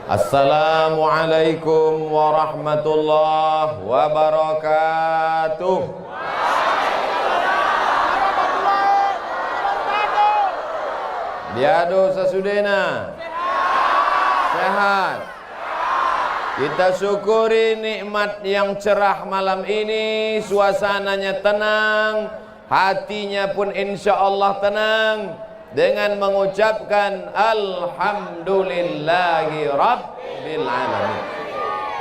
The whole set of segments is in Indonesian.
Assalamualaikum warahmatullahi wabarakatuh. Biado sasudena. Sehat. Kita syukuri nikmat yang cerah malam ini. Suasananya tenang, hatinya pun insya Allah tenang, dengan mengucapkan Alhamdulillahi Rabbil Alamin.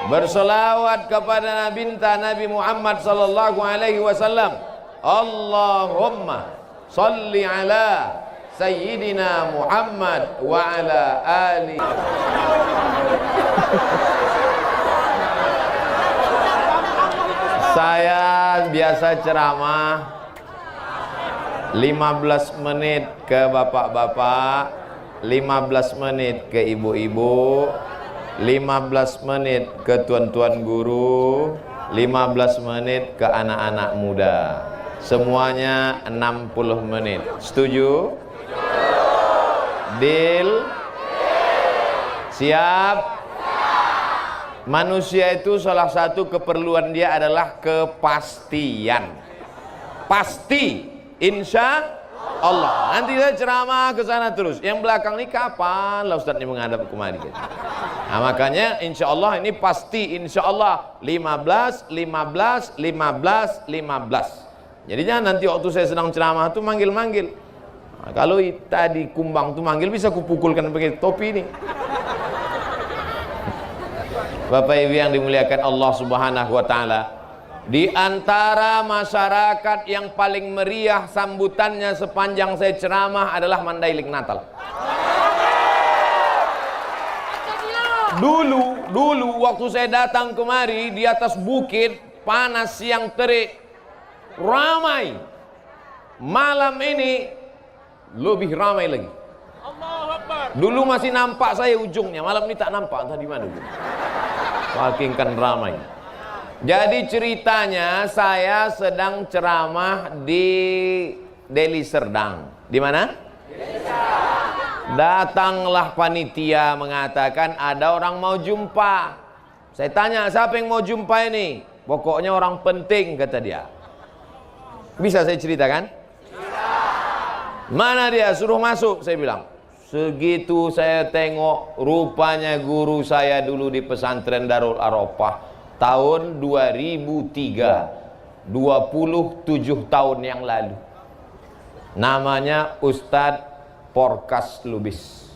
Berselawat kepada Nabi Muhammad sallallahu alaihi wasallam. Allahumma salli ala Sayyidina Muhammad wa ala ali. Saya biasa ceramah 15 menit ke bapak-bapak, 15 menit ke ibu-ibu, 15 menit ke tuan-tuan guru, 15 menit ke anak-anak muda. Semuanya 60 menit. Setuju? Deal? Siap? Manusia itu salah satu keperluan dia adalah kepastian. Pasti, insya Allah. Nanti saya ceramah ke sana terus. Yang belakang ini kapan lah Ustaz ini menghadap kemari? Nah, makanya insya Allah ini pasti, insya Allah 15, 15, 15, 15. Jadinya nanti waktu saya sedang ceramah tuh manggil-manggil. Nah, kalau tadi kumbang tuh manggil, bisa kupukulkan pakai topi ini. Bapak Ibu yang dimuliakan Allah Subhanahu wa taala, di antara masyarakat yang paling meriah sambutannya sepanjang saya ceramah adalah Mandailing Natal. Dulu waktu saya datang kemari di atas bukit, panas siang terik, ramai. Malam ini lebih ramai lagi. Dulu masih nampak saya ujungnya, malam ini tak nampak, entah di mana. Makin kan ramai. Jadi ceritanya saya sedang ceramah di Deli Serdang. Di mana? Datanglah panitia mengatakan ada orang mau jumpa. Saya tanya, siapa yang mau jumpa ini? Pokoknya orang penting, kata dia. Bisa saya ceritakan? Mana dia? Suruh masuk, saya bilang. Segitu saya tengok, rupanya guru saya dulu di pesantren Darul Arafah tahun 2003, 27 tahun yang lalu. Namanya Ustadz Porkas Lubis.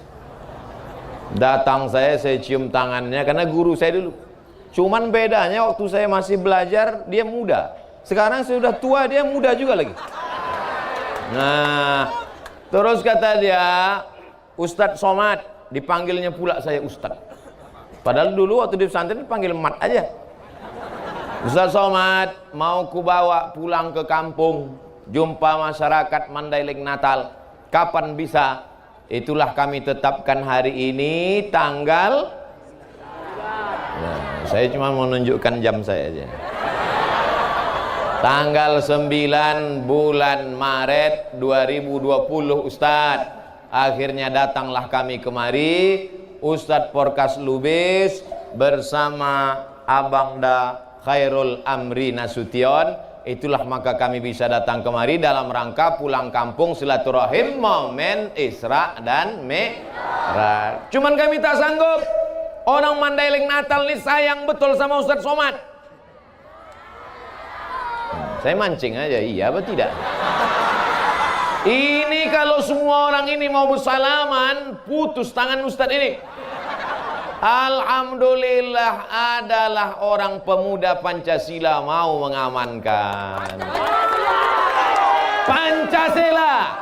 Datang saya cium tangannya karena guru saya dulu. Cuman bedanya waktu saya masih belajar dia muda. Sekarang saya sudah tua, dia muda juga lagi. Nah, terus kata dia, Ustadz Somad, dipanggilnya pula saya Ustadz. Padahal dulu waktu di pesantren dipanggil Mat aja. Ustadz Somad, mau ku bawa pulang ke kampung, jumpa masyarakat Mandailing Natal. Kapan bisa? Itulah kami tetapkan hari ini tanggal. Nah, saya cuma mau menunjukkan jam saya aja. Tanggal 9 bulan Maret 2020 Ustadz. Akhirnya datanglah kami kemari, Ustadz Porkas Lubis bersama Abangda Khairul Amri Nasution. Itulah maka kami bisa datang kemari dalam rangka pulang kampung silaturahim momen Isra dan Mi'raj. Cuman kami tak sanggup. Orang Mandailing Natal ini sayang betul sama Ustadz Somad. Saya mancing aja, iya apa tidak? Ini kalau semua orang ini mau bersalaman, putus tangan Ustadz ini. Alhamdulillah adalah orang pemuda Pancasila mau mengamankan Pancasila.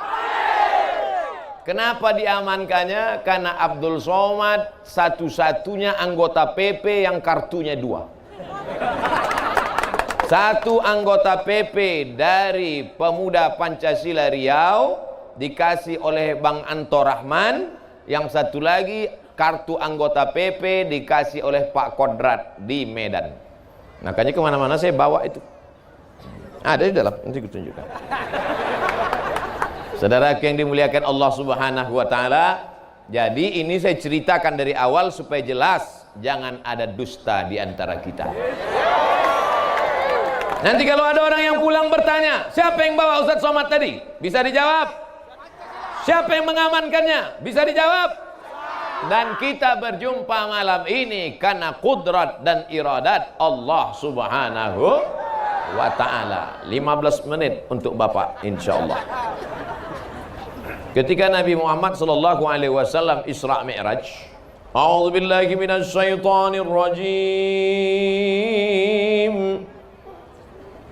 Kenapa diamankannya? Karena Abdul Somad satu-satunya anggota PP yang kartunya 2. Satu anggota PP dari Pemuda Pancasila Riau dikasih oleh Bang Anto Rahman, yang satu lagi kartu anggota PP dikasih oleh Pak Kodrat di Medan. Makanya kemana-mana saya bawa itu. Ada di dalam, nanti aku tunjukkan. Saudara yang dimuliakan Allah Subhanahu wa taala, Jadi ini saya ceritakan dari awal supaya jelas, jangan ada dusta di antara kita. Nanti kalau ada orang yang pulang bertanya, siapa yang bawa Ustadz Somad tadi? Bisa dijawab. Siapa yang mengamankannya? Bisa dijawab. Dan kita berjumpa malam ini karena kudrat dan iradat Allah Subhanahu wa ta'ala. 15 menit untuk Bapak insyaallah. Ketika Nabi Muhammad sallallahu alaihi wasallam Isra Mi'raj, a'udzu billahi minasy syaithanir rajim.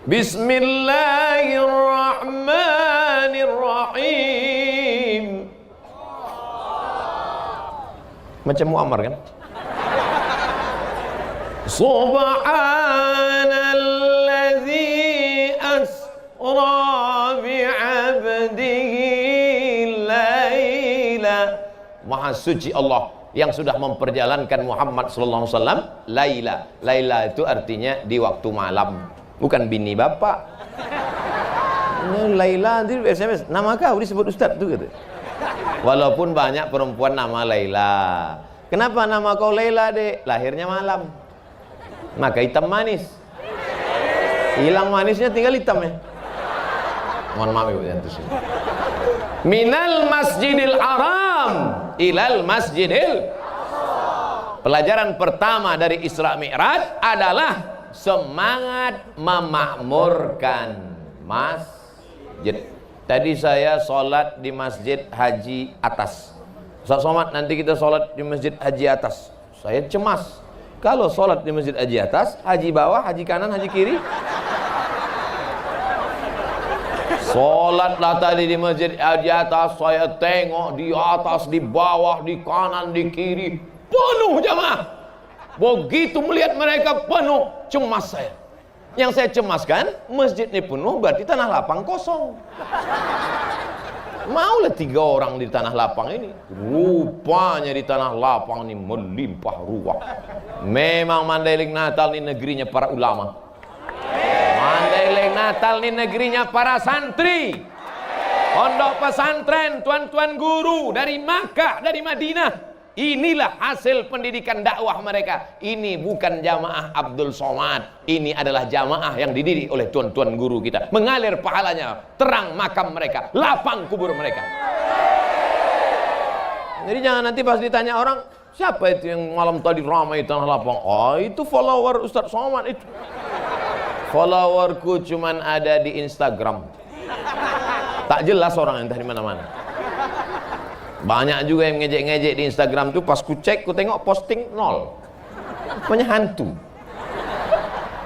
Bismillahirrahmanirrahim. Macam Muammar kan? Subhanalladzi asra bi'abdihi laila. Maha suci Allah yang sudah memperjalankan Muhammad sallallahu alaihi wasallam laila. Laila itu artinya di waktu malam, bukan bini bapak. Laila itu SMS, nama kau disebut Ustaz tu kata. Walaupun banyak perempuan nama Laila. Kenapa nama kau Laila, Dek? Lahirnya malam, maka hitam manis. Hilang manisnya, tinggal hitamnya. Mohon maaf Ibu ya. Minal masjidil haram ilal masjidil. Pelajaran pertama dari Isra Mi'raj adalah semangat memakmurkan masjid. Tadi saya sholat di Masjid Haji Atas. Ustaz Somad, nanti kita sholat di Masjid Haji Atas. Saya cemas. Kalau sholat di Masjid Haji Atas, haji bawah, haji kanan, haji kiri. Sholatlah tadi di Masjid Haji Atas, saya tengok di atas, di bawah, di kanan, di kiri, penuh jamaah. Begitu melihat mereka penuh, cemas saya. Yang saya cemaskan, masjid ini penuh berarti tanah lapang kosong. Maulah 3 orang di tanah lapang ini. Rupanya di tanah lapang ini melimpah ruah. Memang Mandailing Natal ini negerinya para ulama. Mandailing Natal ini negerinya para santri. Pondok pesantren, tuan-tuan guru dari Makkah, dari Madinah. Inilah hasil pendidikan dakwah mereka. Ini bukan jamaah Abdul Somad. Ini adalah jamaah yang dididik oleh tuan-tuan guru kita. Mengalir pahalanya, terang makam mereka, lapang kubur mereka. Jadi jangan nanti pas ditanya orang, siapa itu yang malam tadi ramai tanah lapang? Oh, itu follower Ustadz Somad itu. Followerku cuman ada di Instagram. Tak jelas orang entah di mana-mana. Banyak juga yang ngejek-ngejek di Instagram tuh, pas ku cek, ku tengok posting 0. Pokoknya hantu.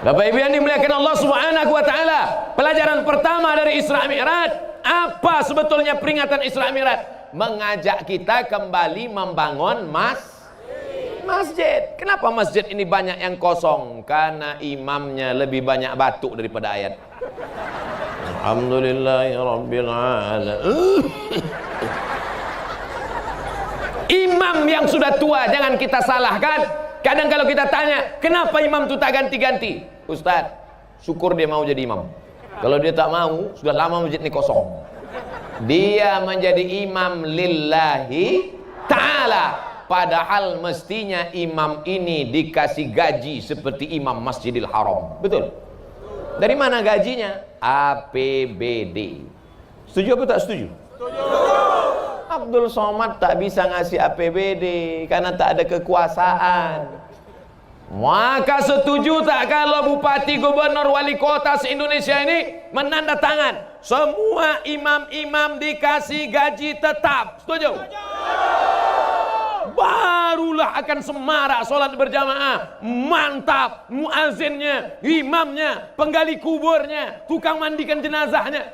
Bapak Ibu yang dimuliakan Allah Subhanahu wa taala, pelajaran pertama dari Isra Mi'raj, apa sebetulnya peringatan Isra Mi'raj? Mengajak kita kembali membangun masjid. Kenapa masjid ini banyak yang kosong? Karena imamnya lebih banyak batuk daripada ayat. Alhamdulillahirabbil alamin. Imam yang sudah tua jangan kita salahkan. Kadang kalau kita tanya, kenapa imam itu tak ganti-ganti? Ustaz, syukur dia mau jadi imam. Kalau dia tak mau, sudah lama masjid ini kosong. Dia menjadi imam lillahi ta'ala. Padahal mestinya imam ini dikasih gaji seperti imam Masjidil Haram. Betul? Dari mana gajinya? APBD. Setuju apa tak setuju? Setuju. Abdul Somad tak bisa ngasih APBD karena tak ada kekuasaan. Maka setuju tak kalau bupati, gubernur, wali kota se-Indonesia ini menandatangan semua imam-imam dikasih gaji tetap? Setuju? Barulah akan semarak sholat berjamaah. Mantap, muazzinnya, imamnya, penggali kuburnya, tukang mandikan jenazahnya.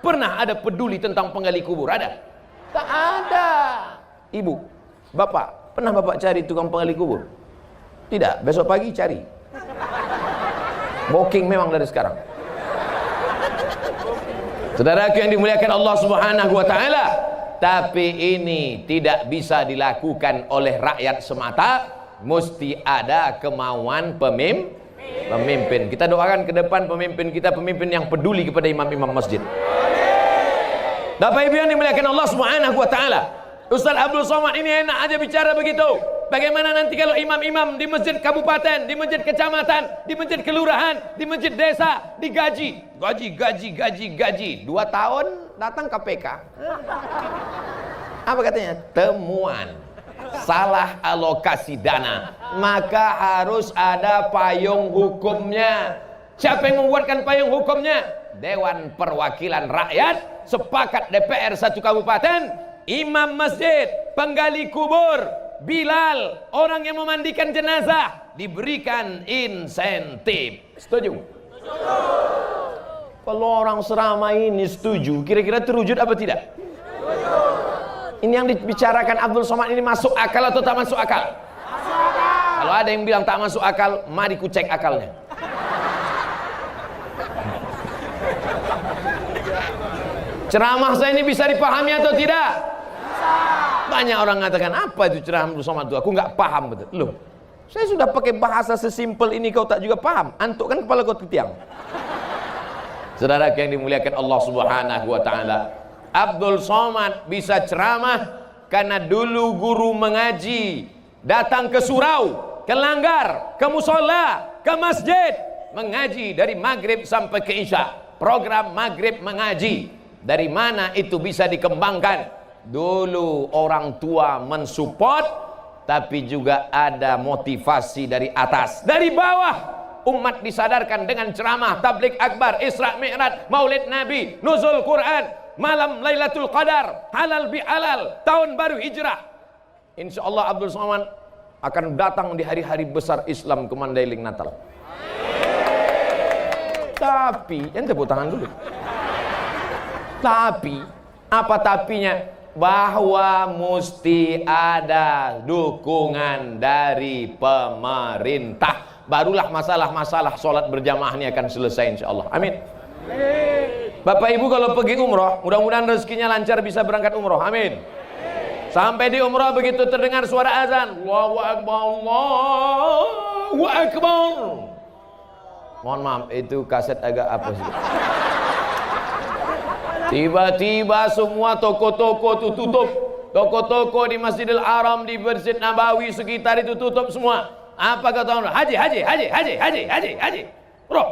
Pernah ada peduli tentang penggali kubur? Ada? Tak ada. Ibu, bapak, pernah bapak cari tukang penggali kubur? Tidak, besok pagi cari. Booking memang dari sekarang. Saudaraku yang dimuliakan Allah Subhanahu wa taala, tapi ini tidak bisa dilakukan oleh rakyat semata, mesti ada kemauan pemimpin. Kita doakan ke depan pemimpin kita, pemimpin yang peduli kepada imam-imam masjid. Bapak Ibu yang dimuliakan Allah Subhanahu wa taala, Ustaz Abdul Somad ini enak aja bicara begitu. Bagaimana nanti kalau imam-imam di masjid kabupaten, di masjid kecamatan, di masjid kelurahan, di masjid desa digaji, gaji 2 tahun datang KPK. Apa katanya? Temuan salah alokasi dana, maka harus ada payung hukumnya. Siapa yang membuatkan payung hukumnya? Dewan Perwakilan Rakyat, sepakat DPR satu kabupaten, imam masjid, penggali kubur, Bilal, orang yang memandikan jenazah diberikan insentif. Setuju? Kalau orang seramai ini setuju, kira-kira terwujud apa tidak? Ini yang dibicarakan Abdul Somad ini masuk akal atau tak masuk akal? Kalau ada yang bilang tak masuk akal, mari ku cek akalnya. Ceramah saya ini bisa dipahami atau tidak? Banyak orang mengatakan, apa itu ceramah Abdul Somad itu? Aku nggak paham betul. Loh, saya sudah pakai bahasa sesimpel ini kau tak juga paham. Antuk kan kepala kau ke tiang. Saudara yang dimuliakan Allah Subhanahu wa taala, Abdul Somad bisa ceramah karena dulu guru mengaji datang ke surau, ke langgar, ke musola, ke masjid, mengaji dari maghrib sampai ke isya. Program maghrib mengaji. Dari mana itu bisa dikembangkan? Dulu orang tua mensupport, tapi juga ada motivasi dari atas, dari bawah. Umat disadarkan dengan ceramah, tabligh akbar, Isra Mi'raj, Maulid Nabi, nuzul Quran, malam Lailatul Qadar, halal bihalal, tahun baru hijrah. Insya Allah Abdul Somad akan datang di hari-hari besar Islam ke Mandailing Natal. Tapi, yang tepuk tangan dulu. Tapi, apa tapinya? Bahwa mesti ada dukungan dari pemerintah. Barulah masalah-masalah sholat berjamaah ini akan selesai insya Allah. Amin. Bapak Ibu kalau pergi umroh, mudah-mudahan rezekinya lancar bisa berangkat umroh. Amin. Sampai di umroh begitu terdengar suara azan, Allahu Akbar, Allahu Akbar. Mohon maaf, itu kaset agak apa sih? Tiba-tiba semua toko-toko itu tutup. Toko-toko di Masjidil Haram, di Masjid Nabawi sekitar itu tutup semua. Apa kata orang? Haji. Roh.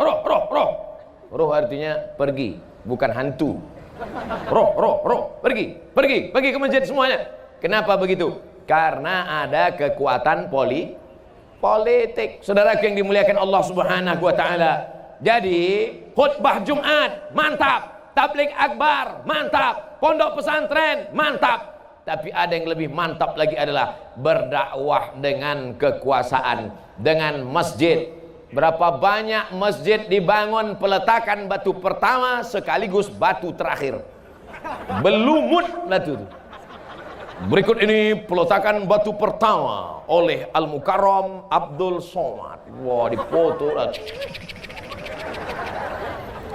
Roh artinya pergi, bukan hantu. Roh. Pergi ke masjid semuanya. Kenapa begitu? Karena ada kekuatan politik. Saudara yang dimuliakan Allah Subhanahu wa taala. Jadi, khutbah Jumat mantap. Tabligh akbar, mantap. Pondok pesantren, mantap. Tapi ada yang lebih mantap lagi adalah berdakwah dengan kekuasaan, dengan masjid. Berapa banyak masjid dibangun peletakan batu pertama sekaligus batu terakhir. Belumut batu. Berikut ini peletakan batu pertama oleh Al-Mukarram Abdul Somad. Wah, dipoto.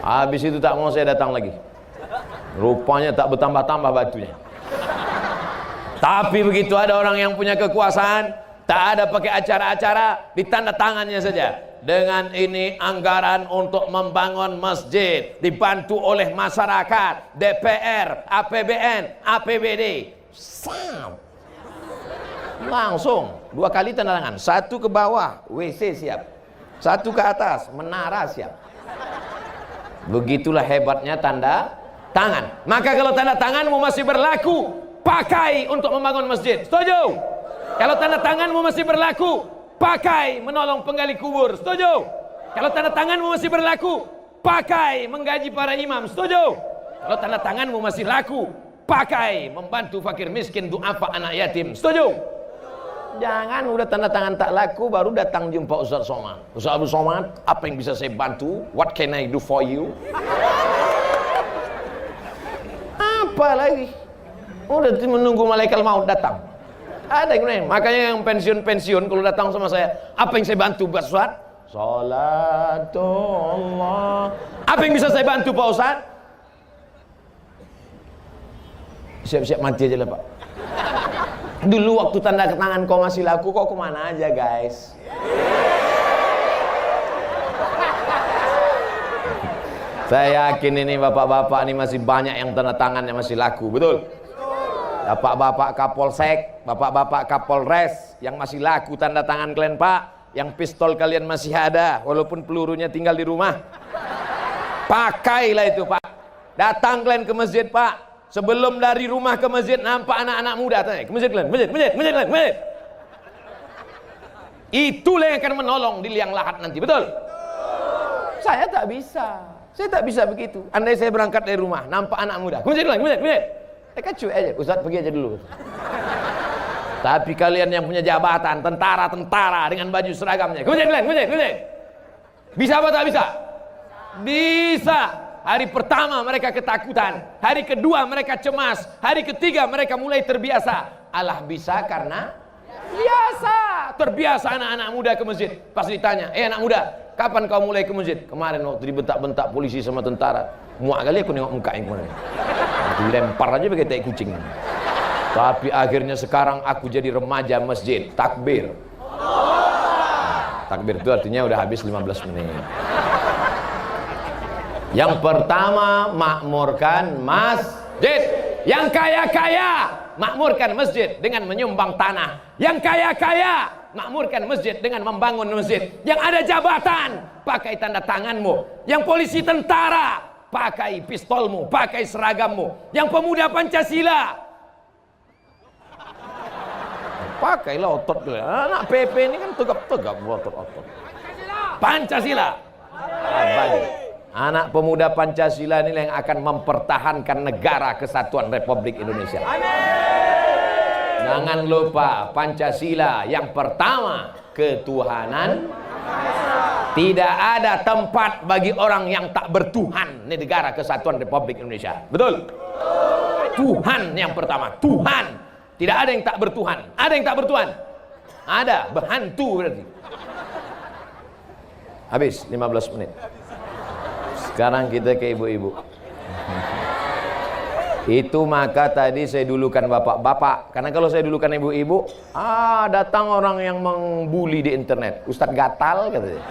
Habis itu tak mau saya datang lagi. Rupanya tak bertambah-tambah batunya. Tapi begitu ada orang yang punya kekuasaan, tak ada pakai acara-acara, ditanda tangannya saja. Dengan ini anggaran untuk membangun masjid, dibantu oleh masyarakat, DPR, APBN, APBD. Langsung 2 kali tanda tangan. 1 ke bawah, WC siap. 1 ke atas, menara siap. Begitulah hebatnya tanda tangan. Maka kalau tanda tanganmu masih berlaku, pakai untuk membangun masjid. Setuju? Kalau tanda tanganmu masih berlaku, pakai menolong penggali kubur. Setuju? Kalau tanda tanganmu masih berlaku, pakai menggaji para imam. Setuju? Kalau tanda tanganmu masih laku, pakai membantu fakir miskin, du'afa, anak yatim. Setuju? Jangan udah tanda tangan tak laku baru datang jumpa Ustaz Somad. Ustaz Abdul Somad, apa yang bisa saya bantu? What can I do for you? Apa lagi? Udah menunggu malaikat maut datang. Ada yang makanya yang pensiun kalau datang sama saya, apa yang saya bantu Pak Ustaz? Salatullah. Apa yang bisa saya bantu Pak Ustaz? Siap-siap mati aja lah Pak. Dulu waktu tanda tangan kau masih laku, kau kemana aja guys? Saya yakin ini bapak-bapak ini masih banyak yang tanda tangannya masih laku, betul? Bapak-bapak Kapolsek, bapak-bapak Kapolres yang masih laku tanda tangan kalian Pak, yang pistol kalian masih ada walaupun pelurunya tinggal di rumah, pakailah itu Pak. Datang kalian ke masjid Pak, sebelum dari rumah ke masjid nampak anak-anak muda, tanya ke masjid kalian, masjid. Itulah yang akan menolong di liang lahat nanti, betul? Saya tak bisa begitu. Andai saya berangkat dari rumah nampak anak muda, ke masjid kalian, masjid. Cuek aja, Ustaz pergi aja dulu. Tapi kalian yang punya jabatan, tentara dengan baju seragamnya, kemudian. Bisa apa tak bisa? Bisa. Hari pertama mereka ketakutan, hari kedua mereka cemas, hari ketiga mereka mulai terbiasa. Allah bisa karena biasa. Terbiasa anak-anak muda ke masjid. Pas ditanya, anak muda, kapan kau mulai ke masjid? Kemarin waktu dibentak-bentak polisi sama tentara. Muak kali aku nengok muka yang kemarin. Dilempar aja pakai tai kucing. Tapi akhirnya sekarang aku jadi remaja masjid. Takbir. Takbir itu artinya udah habis 15 menit. Yang pertama, makmurkan masjid. Yang kaya-kaya makmurkan masjid dengan menyumbang tanah. Yang kaya-kaya makmurkan masjid dengan membangun masjid. Yang ada jabatan pakai tanda tanganmu. Yang polisi tentara pakai pistolmu, pakai seragammu. Yang pemuda Pancasila pakailah otot. Anak PP ini kan tegap-tegap otot-otot. Pancasila. Anak pemuda Pancasila ini yang akan mempertahankan negara kesatuan Republik Indonesia. Jangan lupa Pancasila yang pertama, ketuhanan. Tidak ada tempat bagi orang yang tak bertuhan di negara kesatuan Republik Indonesia. Betul? Tuhan yang pertama, Tuhan. Tidak ada yang tak bertuhan. Ada yang tak bertuhan? Ada, berhantu berarti. Habis 15 menit. Sekarang kita ke ibu-ibu. Itu maka tadi saya dulukan bapak-bapak. Karena kalau saya dulukan ibu-ibu, datang orang yang membuli di internet. Ustadz gatal katanya.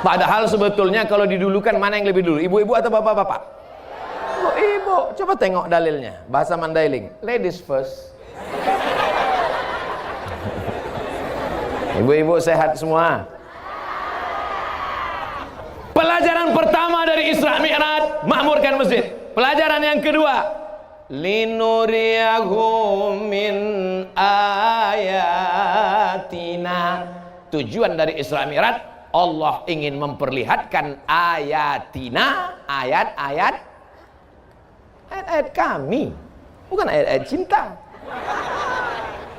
Padahal sebetulnya kalau didulukan mana yang lebih dulu? Ibu-ibu atau bapak-bapak? Ibu. Coba tengok dalilnya. Bahasa Mandailing. Ladies first. Ibu-ibu sehat semua? Pelajaran pertama dari Isra Mi'raj, makmurkan masjid. Pelajaran yang kedua, linuriyahum min ayatina. Tujuan dari Isra Mi'raj, Allah ingin memperlihatkan ayatina, ayat-ayat kami, bukan ayat-ayat cinta.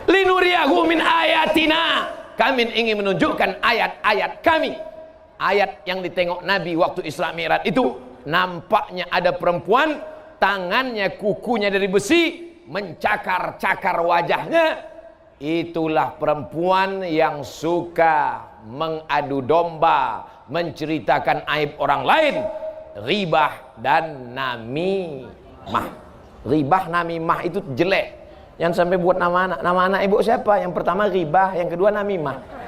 Linuriyahum min ayatina, kami ingin menunjukkan ayat-ayat kami. Ayat yang ditengok Nabi waktu Isra Mi'raj itu, nampaknya ada perempuan, tangannya kukunya dari besi, mencakar-cakar wajahnya. Itulah perempuan yang suka mengadu domba, menceritakan aib orang lain, ribah dan namimah. Ribah namimah itu jelek. Yang sampai buat nama anak ibu siapa? Yang pertama ribah, yang kedua namimah.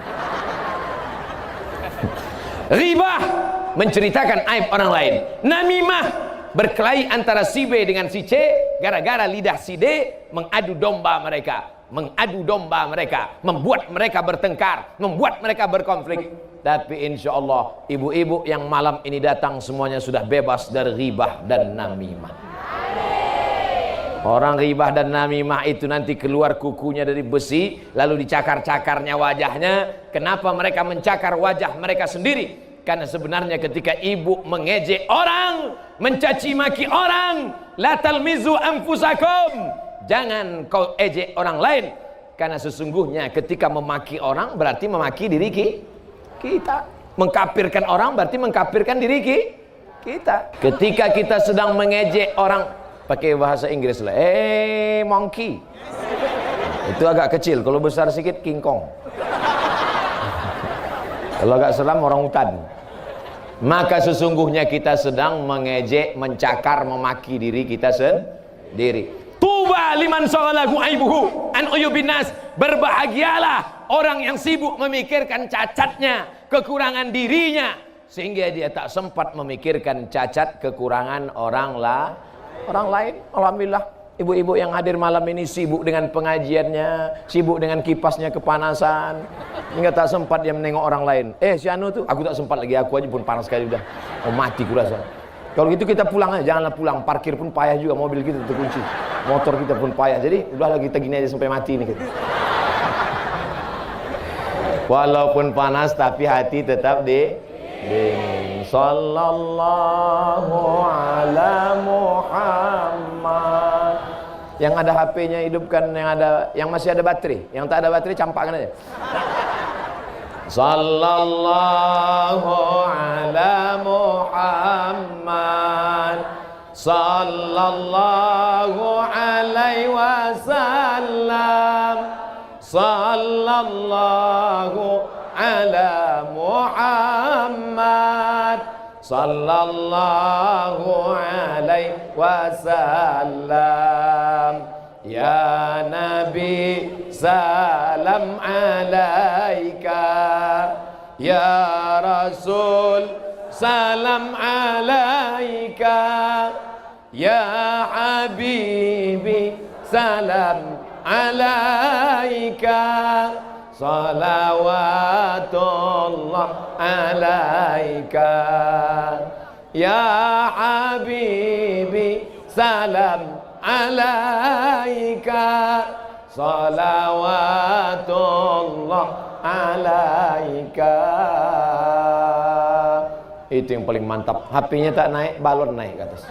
Ribah menceritakan aib orang lain. Namimah berkelahi antara si B dengan si C gara-gara lidah si D mengadu domba mereka. Membuat mereka bertengkar, membuat mereka berkonflik. Tapi insya Allah ibu-ibu yang malam ini datang semuanya sudah bebas dari ribah dan namimah. Orang ribah dan namimah itu nanti keluar kukunya dari besi, lalu dicakar-cakarnya wajahnya. Kenapa mereka mencakar wajah mereka sendiri? Karena sebenarnya ketika ibu mengejek orang, mencaci maki orang, la talmizu anfusakum, jangan kau ejek orang lain. Karena sesungguhnya ketika memaki orang berarti memaki diri kita. Mengkafirkan orang berarti mengkafirkan diri kita. Ketika kita sedang mengejek orang, pakai bahasa Inggris lah, monkey. Itu agak kecil, kalau besar sedikit King Kong. Kalau agak seram orang hutan. Maka sesungguhnya kita sedang mengejek, mencakar, memaki diri kita sendiri. Tuba liman shaghalahu aibuhu an uyubin nas. Berbahagialah orang yang sibuk memikirkan cacatnya, kekurangan dirinya, sehingga dia tak sempat memikirkan cacat kekurangan orang lain. Alhamdulillah Ibu-ibu yang hadir malam ini sibuk dengan pengajiannya, sibuk dengan kipasnya kepanasan, hingga tak sempat dia menengok orang lain. Si anu tuh, aku tak sempat lagi, aku aja pun panas sekali udah. Oh mati kurasa. Kalau gitu kita pulang aja, janganlah pulang. Parkir pun payah juga, mobil kita terkunci, motor kita pun payah. Jadi udahlah kita gini aja sampai mati nih kita. Walaupun panas tapi hati tetap dingin. Sallallahu ala Muhammad. Yang ada HP-nya hidupkan, yang masih ada baterai. Yang tak ada baterai campakkan aja. Sallallahu ala Muhammad. Sallallahu alaihi wasallam. Sallallahu ala Muhammad. Sallallahu alaihi wasallam. Ya Nabi salam alaika. Ya Rasul salam alaika. Ya Habibi salam alaika. Salawatullah alaika. Ya Habibi salam alaika. Salawatullah alaika. Itu yang paling mantap. HP-nya tak naik, balon naik ke atas.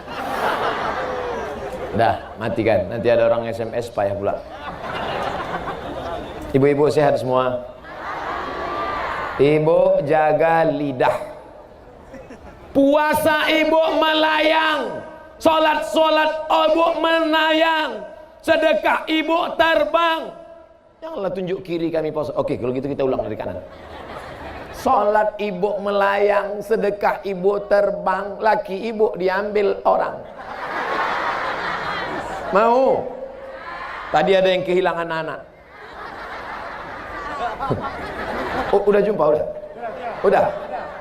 Dah, matikan. Nanti ada orang SMS payah pula. Ibu-ibu sehat semua? Ibu jaga lidah. Puasa ibu melayang. Solat ibu menayang. Sedekah ibu terbang. Janganlah tunjuk kiri kami puasa. Oke, kalau gitu kita ulang dari kanan. Solat ibu melayang, sedekah ibu terbang, laki ibu diambil orang. Mau? Tadi ada yang kehilangan anak. Oh, udah jumpa, udah? Udah?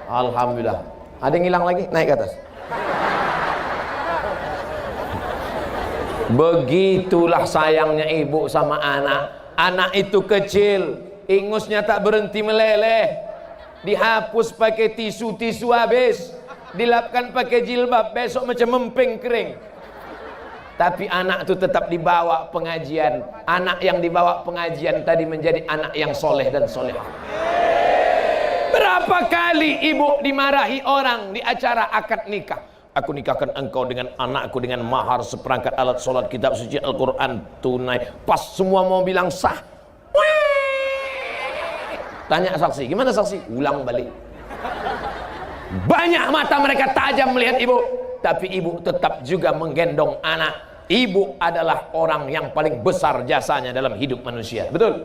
Alhamdulillah. Ada yang hilang lagi? Naik ke atas. Begitulah sayangnya ibu sama anak. Anak itu kecil, ingusnya tak berhenti meleleh. Dihapus pakai tisu habis. Dilapkan pakai jilbab, besok macam memping kering. Tapi anak itu tetap dibawa pengajian. Anak yang dibawa pengajian tadi menjadi anak yang soleh dan solehah. Berapa kali ibu dimarahi orang di acara akad nikah. Aku nikahkan engkau dengan anakku dengan mahar seperangkat alat sholat, kitab suci, Al-Quran tunai. Pas semua mau bilang sah. Tanya saksi, gimana saksi? Ulang balik. Banyak mata mereka tajam melihat ibu, tapi ibu tetap juga menggendong anak. Ibu adalah orang yang paling besar jasanya dalam hidup manusia. Betul?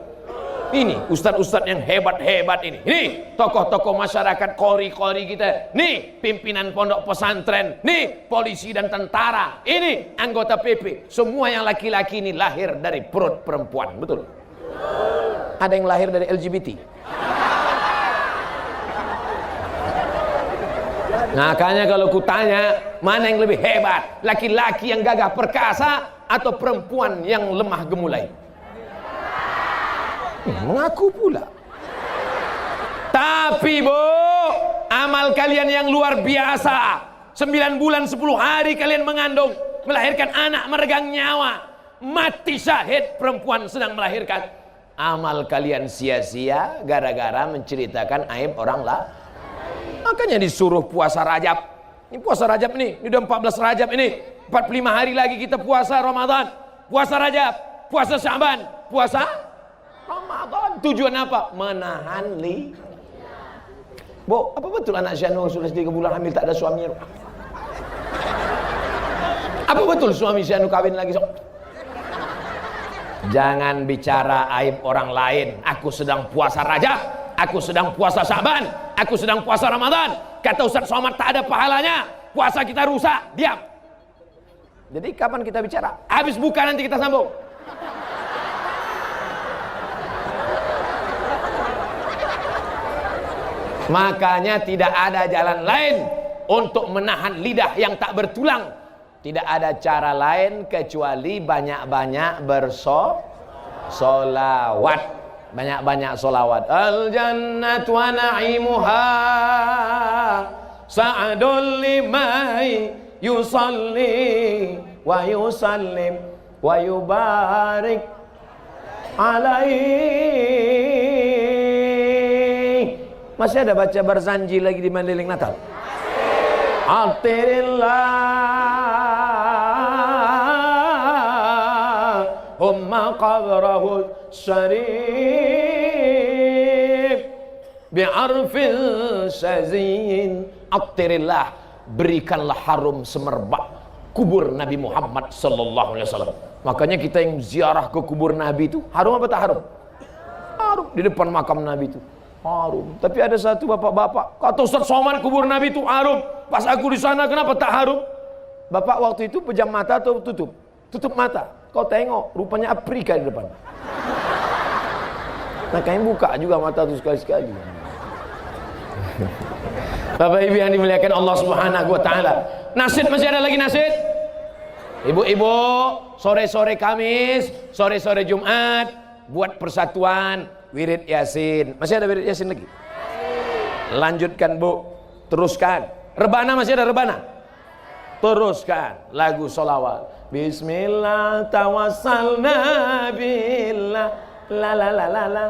Ini ustadz-ustadz yang hebat-hebat ini. Ini tokoh-tokoh masyarakat, kori-kori kita. Nih pimpinan pondok pesantren. Nih polisi dan tentara. Ini anggota PP. Semua yang laki-laki ini lahir dari perut perempuan. Betul? Ada yang lahir dari LGBT. Makanya kalau kutanya, mana yang lebih hebat? Laki-laki yang gagah perkasa atau perempuan yang lemah gemulai? Mengaku pula. Tapi bu, amal kalian yang luar biasa. 9 bulan 10 hari kalian mengandung, melahirkan anak meregang nyawa. Mati syahid perempuan sedang melahirkan. Amal kalian sia-sia gara-gara menceritakan aib orang lah. Makanya disuruh puasa Rajab. Ini puasa Rajab nih, ini udah 14 Rajab ini. 45 hari lagi kita puasa Ramadan. Puasa Rajab, puasa Syaban, puasa Ramadan. Tujuan apa? Menahan Bu, apa betul anak Syanu sudah 3 bulan hamil tak ada suaminya? Apa betul suami Syanu kawin lagi? Jangan bicara aib orang lain. Aku sedang puasa Rajab, aku sedang puasa Syaban, aku sedang puasa Ramadan. Kata Ustaz Somad tak ada pahalanya, puasa kita rusak. Diam. Jadi kapan kita bicara? Habis buka nanti kita sambung. Makanya tidak ada jalan lain untuk menahan lidah yang tak bertulang. Tidak ada cara lain kecuali banyak-banyak bersolawat. Banyak-banyak solawat. Al jannatu wa na'imuha sa'adul limai yusalli wa yusallim wa yubarik alaihi. Masih ada baca Barzanji lagi di Mandailing Natal? Allahumma qabrahu syarif bi'arfil syazin. Attirillah, berikanlah harum semerbak kubur Nabi Muhammad sallallahu alaihi wasallam. Makanya kita yang ziarah ke kubur Nabi itu harum apa tak harum? Harum. Di depan makam Nabi itu harum. Tapi ada satu bapak-bapak kata, Ustaz Somad, kubur Nabi itu harum. Pas aku di sana kenapa tak harum? Bapak waktu itu pejam mata atau tutup? Tutup mata. Kau tengok, rupanya Afrika di depan. Nah, kayaknya buka juga mata itu sekali-sekali. Bapak Ibu yang dimuliakan Allah Subhanahu wa taala. Nasid masih ada lagi nasid? Ibu-ibu, sore-sore Kamis, sore-sore Jumat buat persatuan wirid Yasin. Masih ada wirid Yasin lagi? Lanjutkan, Bu. Teruskan. Rebana masih ada rebana? Teruskan lagu solawat. Bismillah tawassalna billah la la la la la.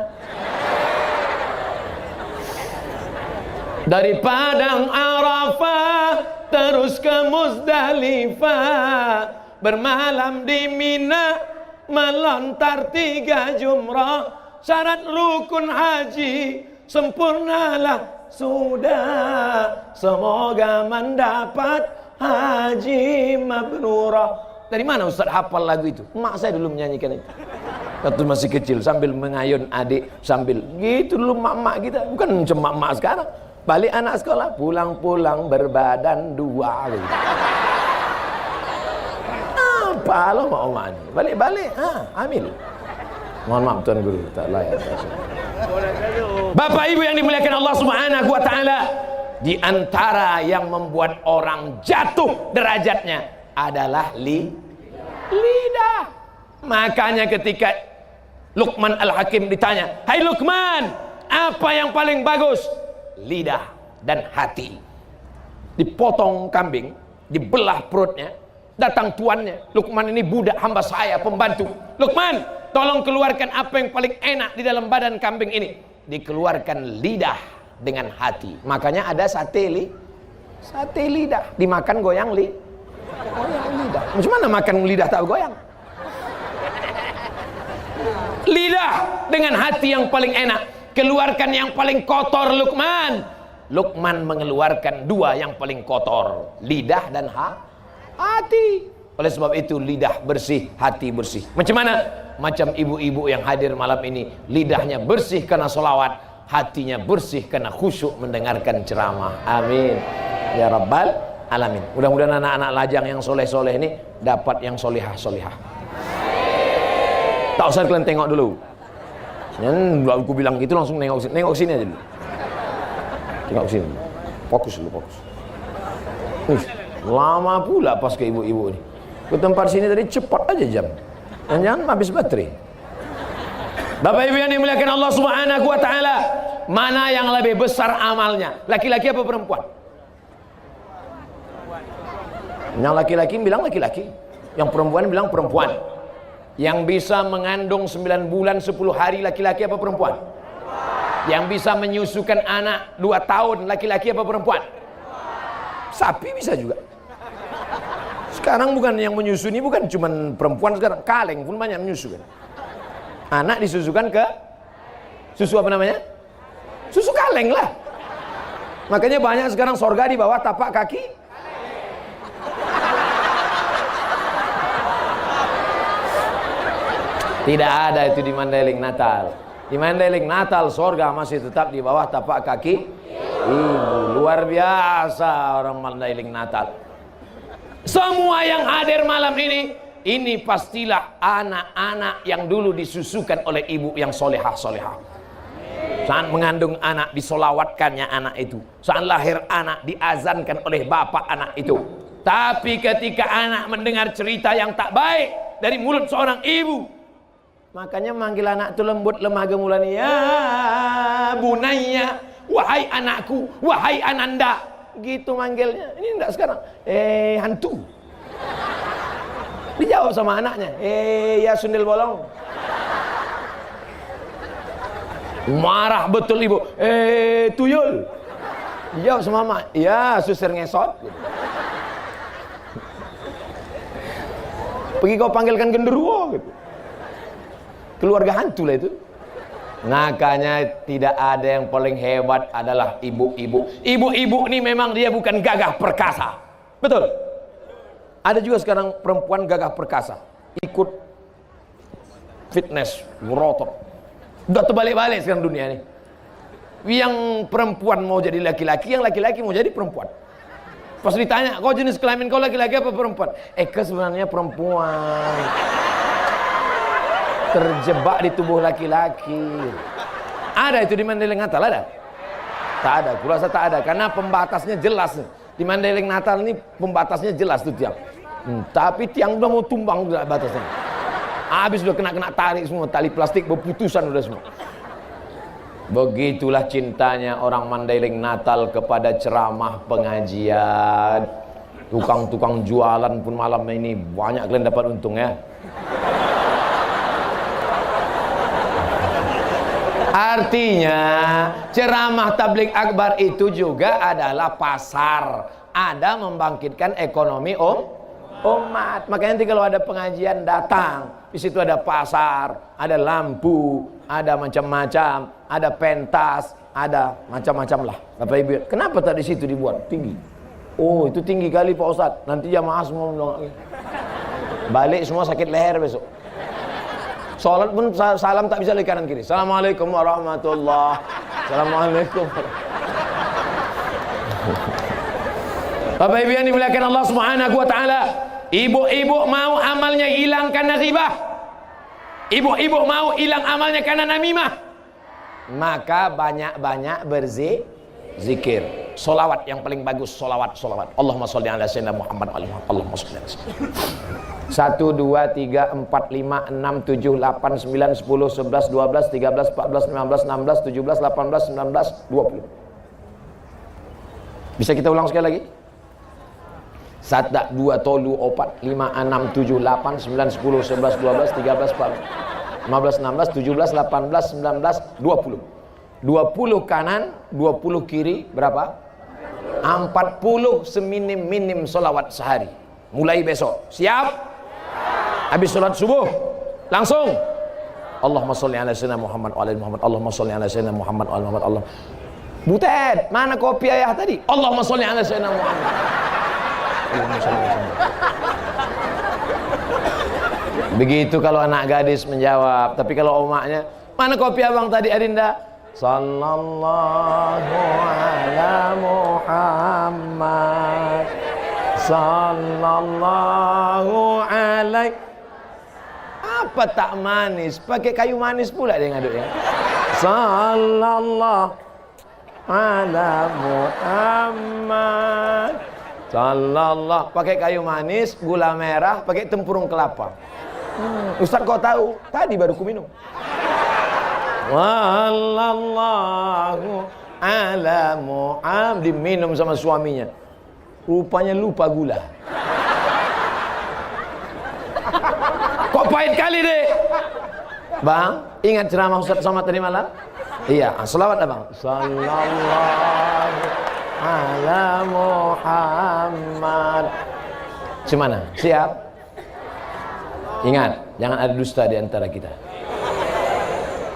Dari Padang Arafah terus ke Muzdalifah, bermalam di Mina, melontar 3 jumrah. Syarat rukun haji sempurnalah sudah, semoga mendapat haji mabrurah. Dari mana Ustaz hafal lagu itu? Mak saya dulu menyanyikan itu waktu masih kecil, sambil mengayun adik, sambil gitu dulu mak-mak kita. Bukan cuma mak sekarang. Balik anak sekolah, pulang-pulang berbadan 2 gitu. Apa lo mau mak ini? Balik-balik, ambil. Mohon maaf Tuan Guru, tak layak. Bapak Ibu yang dimuliakan Allah Subhanahu wa taala, di antara yang membuat orang jatuh derajatnya adalah lidah. Makanya ketika Luqman Al-Hakim ditanya, "Hai Luqman, apa yang paling bagus?" Lidah dan hati. Dipotong kambing, dibelah perutnya, datang tuannya, Luqman ini budak hamba saya, pembantu. Luqman, tolong keluarkan apa yang paling enak di dalam badan kambing ini. Dikeluarkan lidah dengan hati. Makanya ada sate lidah, dimakan goyang lidah. Macam mana makan lidah tak goyang? Lidah dengan hati yang paling enak. Keluarkan yang paling kotor Luqman. Luqman mengeluarkan 2 yang paling kotor, lidah dan hati. Oleh sebab itu lidah bersih, hati bersih. Macam mana? Macam ibu-ibu yang hadir malam ini, lidahnya bersih karena solawat, hatinya bersih karena khusyuk mendengarkan ceramah. Amin ya rabbal alamin. Mudah-mudahan anak-anak lajang yang soleh-soleh ini dapat yang solihah-solihah. Tak usah kalian tengok dulu. Aku bilang gitu langsung nengok sini aja dulu. Tengok sini. Fokus dulu, fokus. Lama pula pas ke ibu-ibu ini. Ke tempat sini tadi cepat aja jam. Jangan habis baterai. Bapak Ibu yang dimuliakan Allah Subhanahu wa taala, mana yang lebih besar amalnya? Laki-laki apa perempuan? Yang laki-laki bilang laki-laki, yang perempuan bilang perempuan. Yang bisa mengandung 9 bulan 10 hari laki-laki apa perempuan? Yang bisa menyusukan anak 2 tahun laki-laki apa perempuan? Sapi bisa juga. Sekarang bukan yang menyusui, bukan cuma perempuan, sekarang kaleng pun banyak menyusukan. Anak disusukan ke susu apa namanya? Susu kaleng lah. Makanya banyak sekarang sorga di bawah tapak kaki. Tidak ada itu di Mandailing Natal. Di Mandailing Natal sorga masih tetap di bawah tapak kaki ibu. Luar biasa orang Mandailing Natal. Semua yang hadir malam ini pastilah anak-anak yang dulu disusukan oleh ibu yang solehah-solehah. Saat mengandung anak disolawatkannya anak itu. Saat lahir anak diazankan oleh bapak anak itu. Tapi ketika anak mendengar cerita yang tak baik dari mulut seorang ibu, makanya manggil anak itu lembut lemah gemulan, ya bunayya, wahai anakku, wahai ananda, gitu manggilnya. Ini enggak sekarang, hantu. Dijawab sama anaknya, ya sundel bolong. Marah betul ibu, tuyul. Dijawab sama mama, ya susir ngesot. Pergi kau panggilkan genderuwo gitu. Keluarga hantu lah itu. Makanya tidak ada yang paling hebat adalah ibu-ibu. Ibu-ibu ini memang dia bukan gagah perkasa. Betul. Ada juga sekarang perempuan gagah perkasa, ikut fitness, berotot. Udah terbalik-balik sekarang dunia ini. Yang perempuan mau jadi laki-laki, yang laki-laki mau jadi perempuan. Pas ditanya, kau jenis kelamin kau laki-laki apa perempuan? Sebenarnya perempuan. Terjebak di tubuh laki-laki. Ada itu di Mandailing Natal, ada? Tak ada, kurasa tak ada, karena pembatasnya jelas. Di Mandailing Natal ini pembatasnya jelas tuh tiang. Tapi tiang udah mau tumbang udah batasnya. Habis udah kena tarik semua, tali plastik berputusan udah semua. Begitulah cintanya orang Mandailing Natal kepada ceramah pengajian. Tukang-tukang jualan pun malam ini banyak kalian dapat untung ya. Artinya ceramah tabligh akbar itu juga adalah pasar. Ada membangkitkan ekonomi umat. Makanya nanti kalau ada pengajian datang, di situ ada pasar, ada lampu, ada macam-macam, ada pentas, ada macam-macam lah. Bapak Ibu, kenapa tak di situ dibuat tinggi? Oh, itu tinggi kali Pak Ustadz. Nanti jamaah semua balik semua sakit leher besok. Salat pun salam tak bisa dari kanan kiri. Assalamualaikum warahmatullahi. Assalamualaikum. Bapak Ibu yang dimuliakan Allah Subhanahu wa taala, ibu-ibu mau amalnya hilang karena ghibah. Ibu-ibu mau hilang amalnya karena namimah. Maka banyak-banyak berzikir. Solawat yang paling bagus, solawat. Allahumma sholli ala sayyidina Muhammad Allahumma sholli ala sayyidina 1, 2, 3, 4, 5, 6, 7, 8, 9, 10, 11, 12, 13, 14, 15, 16, 17, 18, 19, 20. Bisa kita ulang sekali lagi? 1, 2, 3, 4, 5, 6, 7, 8, 9, 10, 11, 12, 13, 14, 15, 16, 17, 18, 19, 20. 20 kanan, 20 kiri, berapa? 40 seminim-minim solawat sehari. Mulai besok. Siap? Habis sholat subuh langsung Allahumma sholli ala sayyidina Muhammad wa ala Muhammad. Allahumma sholli ala sayyidina Muhammad wa ala Muhammad. Allah. Butet, mana kopi ayah tadi? Allahumma sholli ala sayyidina Muhammad. Allahumma sholli ala sayyidina. Begitu kalau anak gadis menjawab, tapi kalau omaknya, mana kopi abang tadi Adinda? Sallallahu ala Muhammad. Sallallahu alaihi. Apa tak manis? Pakai kayu manis pula dia ngaduk ya. Sallallahu ala Muhammad. Sallallahu. Pakai kayu manis, gula merah, pakai tempurung kelapa. Ustaz kau tahu? Tadi baru ku minum. Wallallahu ala Muhammad. Diminum sama suaminya. Rupanya lupa gula. Kok pahit kali deh? Bang, ingat ceramah Ustaz Somad tadi malam? Iya, selawat abang. Sallallahu ala Muhammad. Gimana? Siap? Ingat, jangan ada dusta di antara kita.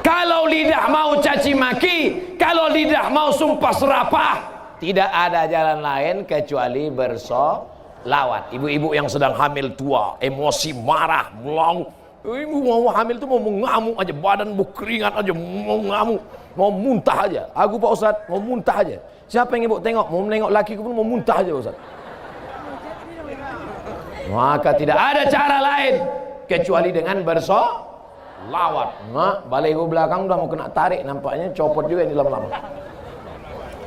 Kalau lidah mau caci maki, kalau lidah mau sumpah serapah, tidak ada jalan lain kecuali bersolawat. Ibu-ibu yang sedang hamil tua, emosi, marah, melau. Ibu mau hamil itu mau mengamuk aja, badan berkeringat aja, mau ngamuk, mau muntah aja. Aku Pak Ustaz mau muntah aja. Siapa yang ibu tengok? Mau menengok laki pun mau muntah aja Ustaz. Maka tidak ada cara lain kecuali dengan bersolawat. Nah, baliho belakang udah mau kena tarik, nampaknya copot juga ini lama-lama.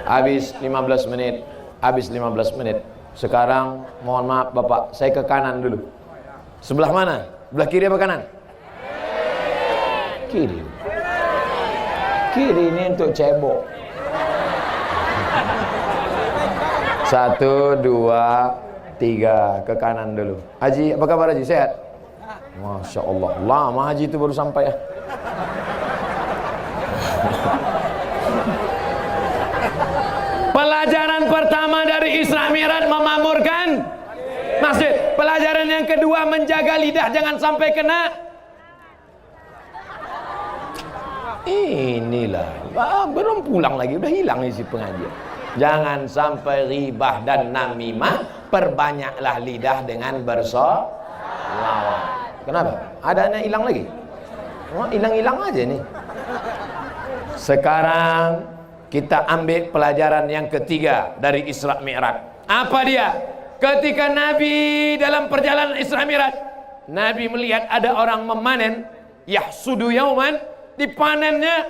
Habis 15 menit, habis 15 menit. Sekarang mohon maaf Bapak, saya ke kanan dulu. Sebelah mana? Sebelah kiri apa kanan? Kiri. Kiri ini untuk cebok. 1, 2, 3 ke kanan dulu. Haji, apa kabar Haji? Sehat? Masya Allah, lama Haji itu baru sampai ya. Pelajaran pertama dari Isra Mi'raj memamurkan masjid. Pelajaran yang kedua menjaga lidah jangan sampai kena. Inilah, belum pulang lagi, udah hilang isi pengajian. Jangan sampai ribah dan namimah. Perbanyaklah lidah dengan bersolawat. Kenapa? Adanya hilang lagi? Oh, hilang-hilang aja nih. Sekarang kita ambil pelajaran yang ketiga dari Isra Mi'raj. Apa dia? Ketika Nabi dalam perjalanan Isra Mi'raj, Nabi melihat ada orang memanen, yahsudu yauman, dipanennya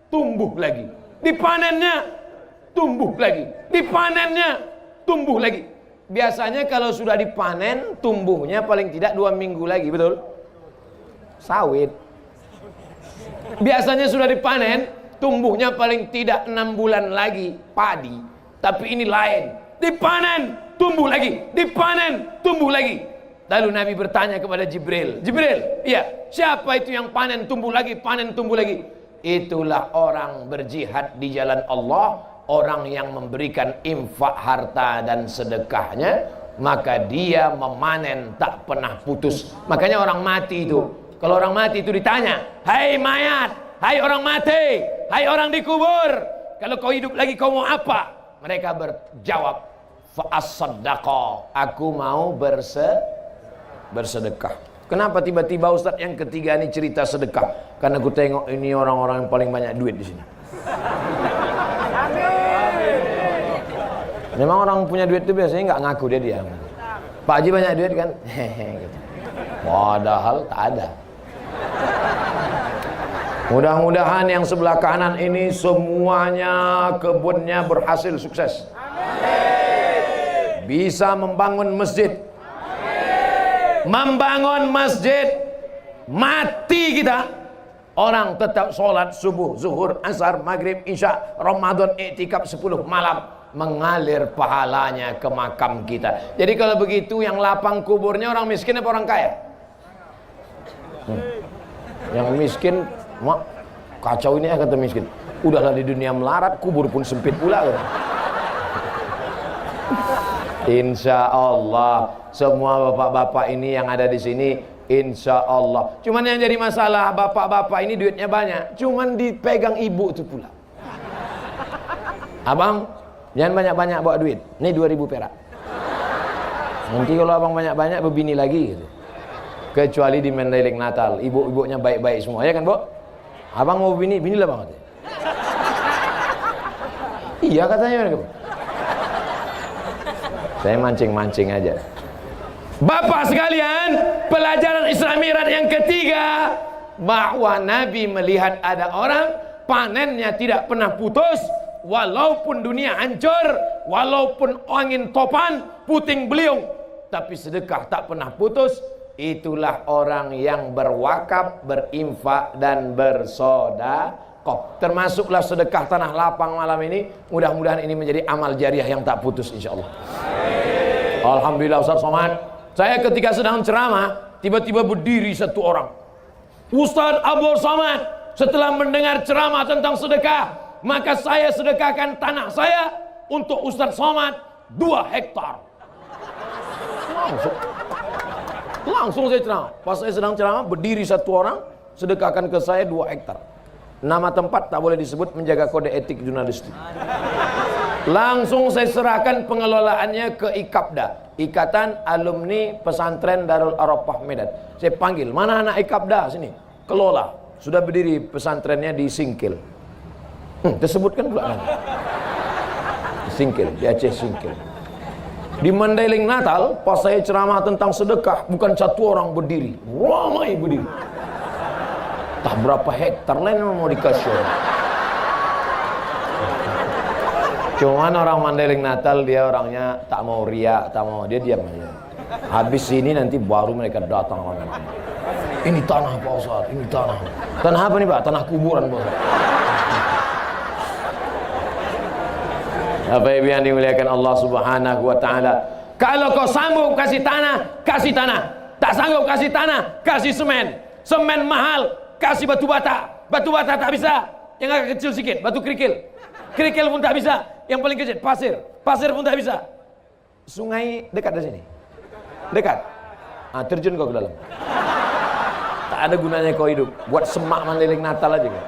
tumbuh lagi, dipanennya tumbuh lagi, dipanennya tumbuh lagi. Biasanya kalau sudah dipanen, tumbuhnya paling tidak 2 minggu lagi, betul? Sawit. Biasanya sudah dipanen, tumbuhnya paling tidak 6 bulan lagi, padi. Tapi ini lain, dipanen, tumbuh lagi, dipanen, tumbuh lagi. Lalu Nabi bertanya kepada Jibril, Jibril, iya, siapa itu yang panen, tumbuh lagi, panen, tumbuh lagi? Itulah orang berjihad di jalan Allah, orang yang memberikan infak harta dan sedekahnya, maka dia memanen tak pernah putus. Makanya orang mati itu, kalau orang mati itu ditanya, hai mayat, hai orang mati, hai orang dikubur, kalau kau hidup lagi kau mau apa? Mereka berjawab, fa'as-saddaqa, aku mau bersedekah. Kenapa tiba-tiba Ustadz yang ketiga ini cerita sedekah? Karena aku tengok ini orang-orang yang paling banyak duit di sini. Memang orang punya duit itu biasanya nggak ngaku dia diam. Pak Haji banyak duit kan? Hehehe. Padahal tak ada. Mudah-mudahan yang sebelah kanan ini semuanya kebunnya berhasil sukses. Amin. Bisa membangun masjid. Amin. Membangun masjid. Mati kita, orang tetap sholat subuh, zuhur, asar, maghrib, isya, Ramadan, iktikaf 10 malam, mengalir pahalanya ke makam kita. Jadi kalau begitu yang lapang kuburnya orang miskin apa orang kaya? Yang miskin, mak, kacau ini ya kata miskin. Udahlah di dunia melarat, kubur pun sempit pula. Insya Allah semua bapak-bapak ini yang ada di sini, insya Allah. Cuman yang jadi masalah bapak-bapak ini duitnya banyak, cuman dipegang ibu itu pula. Abang, jangan banyak-banyak bawa duit. Ini 2.000 perak. Nanti kalau abang banyak-banyak berbini lagi gitu. Kecuali di Mandailing Natal, ibu-ibunya baik-baik semua, ya kan, Bu? Abang mau bini, binilah bang. Iya katanya mereka. Saya mancing-mancing aja. Bapak sekalian, pelajaran Isra Mi'raj yang ketiga, bahwa Nabi melihat ada orang panennya tidak pernah putus. Walaupun dunia hancur, walaupun angin topan, puting beliung, tapi sedekah tak pernah putus. Itulah orang yang berwakaf, berinfak dan bersedekah. Termasuklah sedekah tanah lapang malam ini. Mudah-mudahan ini menjadi amal jariah yang tak putus insyaallah. Alhamdulillah Ustaz Somad. Saya ketika sedang ceramah, tiba-tiba berdiri satu orang. Ustaz Abdul Somad, setelah mendengar ceramah tentang sedekah, maka saya sedekahkan tanah saya untuk Ustaz Somad 2 hektar. Langsung saya ceramah. Pas saya sedang ceramah, berdiri satu orang, sedekahkan ke saya 2 hektar. Nama tempat tak boleh disebut, menjaga kode etik jurnalistik. Langsung saya serahkan pengelolaannya ke IKAPDA, Ikatan Alumni Pesantren Darul Arafah Medan. Saya panggil, mana anak IKAPDA sini? Kelola. Sudah berdiri pesantrennya di Singkil. Tersebutkan pula kan? Singkil, di Aceh Singkil. Di Mandailing Natal, pas saya ceramah tentang sedekah, bukan satu orang berdiri, ramai berdiri. Tak berapa hektar lain yang mau dikasih orang. Cuman orang Mandailing Natal dia orangnya tak mau riak, tak mau, dia diam aja. Habis ini nanti baru mereka datang orang. Ini tanah Pak Ustaz, ini tanah. Tanah apa nih Pak? Tanah kuburan Pak Ustaz. Apa yang dimuliakan Allah Subhanahu wa taala. Kalau kau sanggup kasih tanah, kasih tanah. Tak sanggup kasih tanah, kasih semen. Semen mahal, kasih batu bata. Batu bata tak bisa, yang agak kecil sedikit, batu kerikil. Kerikil pun tak bisa, yang paling kecil pasir. Pasir pun tak bisa. Sungai dekat dari sini. Dekat. Terjun kau ke dalam. Tak ada gunanya kau hidup. Buat semak Mandailing Natal aja kau.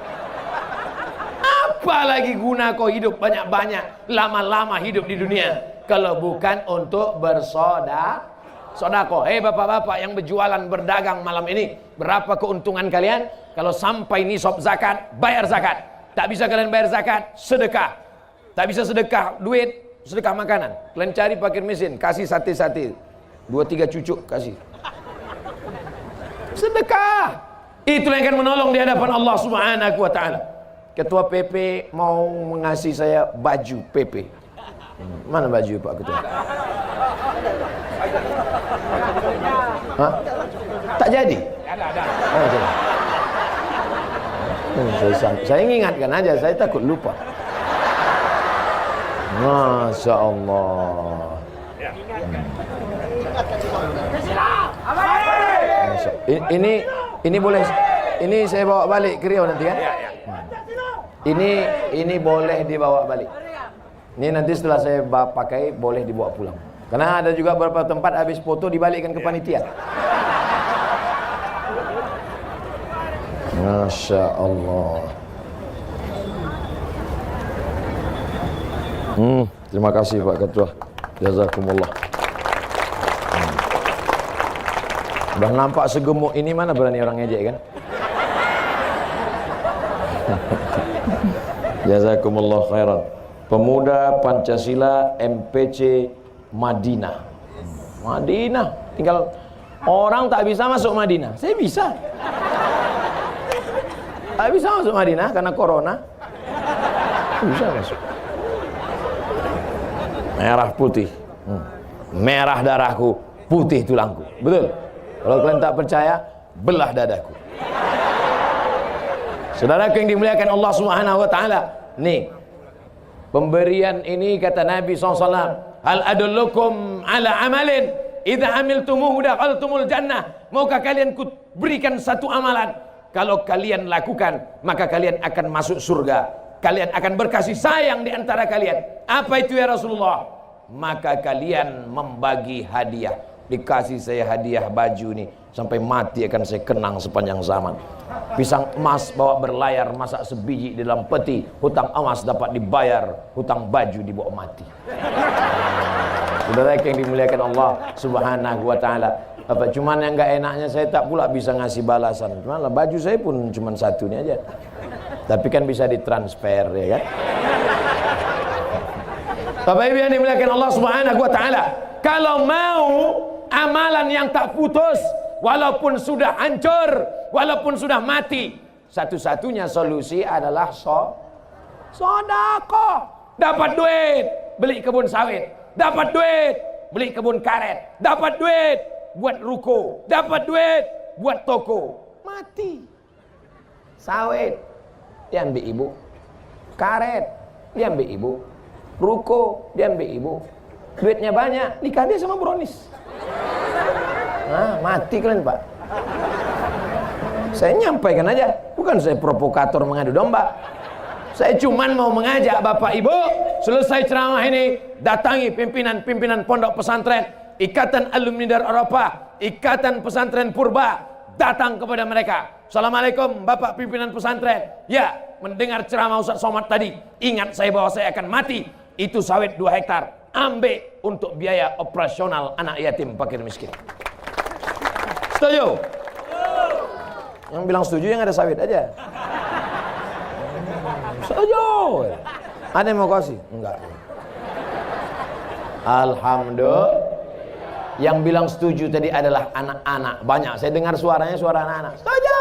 Apa lagi guna kau hidup banyak-banyak, lama-lama hidup di dunia kalau bukan untuk bersodako. Bapak-bapak yang berjualan, berdagang malam ini, berapa keuntungan kalian? Kalau sampai nisab zakat, bayar zakat. Tak bisa kalian bayar zakat, sedekah. Tak bisa sedekah duit, sedekah makanan. Kalian cari fakir miskin, kasih sate-sate, 2-3 cucuk kasih. Sedekah. Itulah yang akan menolong di hadapan Allah Subhanahu wa taala. Ketua PP mau mengasih saya baju PP. Mana baju Pak Ketua? Hah? Tak jadi? Ada. Oh, jadi. Saya ingatkan aja, saya takut lupa. Masya Allah. Ini boleh, ini saya bawa balik ke Riau nanti kan? Ini boleh dibawa balik. Ini nanti setelah saya pakai boleh dibawa pulang. Karena ada juga beberapa tempat habis foto dibalikkan ke panitia. Masya Allah. Terima kasih Pak Ketua. Jazakumullah. Udah nampak segemuk ini, mana berani orang ngejek kan? Jazakumullah khairan. Pemuda Pancasila MPC Madinah. Madinah, tinggal orang tak bisa masuk Madinah. Saya bisa. Tak bisa masuk Madinah karena corona. Bisa masuk. Merah putih. Merah darahku, putih tulangku. Betul. Kalau kalian tak percaya, belah dadaku. Saudara yang dimuliakan Allah Subhanahu wa taala. Nih. Pemberian ini kata Nabi SAW, hal adullukum ala amalin idza amiltumuhu dakhaltumul jannah. Maukah kalian ku berikan satu amalan, kalau kalian lakukan maka kalian akan masuk surga, kalian akan berkasih sayang di antara kalian. Apa itu ya Rasulullah? Maka kalian membagi hadiah. Dikasih saya hadiah baju nih, sampai mati akan saya kenang sepanjang zaman. Pisang emas bawa berlayar, masak sebiji di dalam peti. Hutang emas dapat dibayar, hutang baju dibawa mati. Saudara yang dimuliakan Allah Subhanahu wa taala. Apa cuman yang enggak enaknya saya tak pula bisa ngasih balasan. Cuman lah baju saya pun cuman satu ini aja. Tapi kan bisa ditransfer ya kan. Bapak Ibu yang dimuliakan Allah Subhanahu wa taala, kalau mau amalan yang tak putus, walaupun sudah hancur, walaupun sudah mati, satu-satunya solusi adalah sedekah. Dapat duit, beli kebun sawit. Dapat duit, beli kebun karet. Dapat duit, buat ruko. Dapat duit, buat toko. Mati. Sawit, diambil ibu. Karet, diambil ibu. Ruko, diambil ibu. Duitnya banyak, nikah dia sama Bronis. Nah, mati kalian Pak. Saya nyampaikan aja, bukan saya provokator mengadu domba. Saya cuman mau mengajak Bapak Ibu, selesai ceramah ini, datangi pimpinan-pimpinan pondok pesantren, Ikatan Alumni Darul Arafah, Ikatan Pesantren Purba, datang kepada mereka. Assalamualaikum Bapak pimpinan pesantren. Ya, mendengar ceramah Ustaz Somad tadi, ingat saya bahwa saya akan mati. Itu sawit 2 hektar, ambil untuk biaya operasional anak yatim fakir miskin. Setuju? Yang bilang setuju yang ada sawit aja. Setuju. Ada yang mau kasih? Enggak. Alhamdulillah. Yang bilang setuju tadi adalah anak-anak. Banyak. Saya dengar suaranya suara anak-anak. Setuju.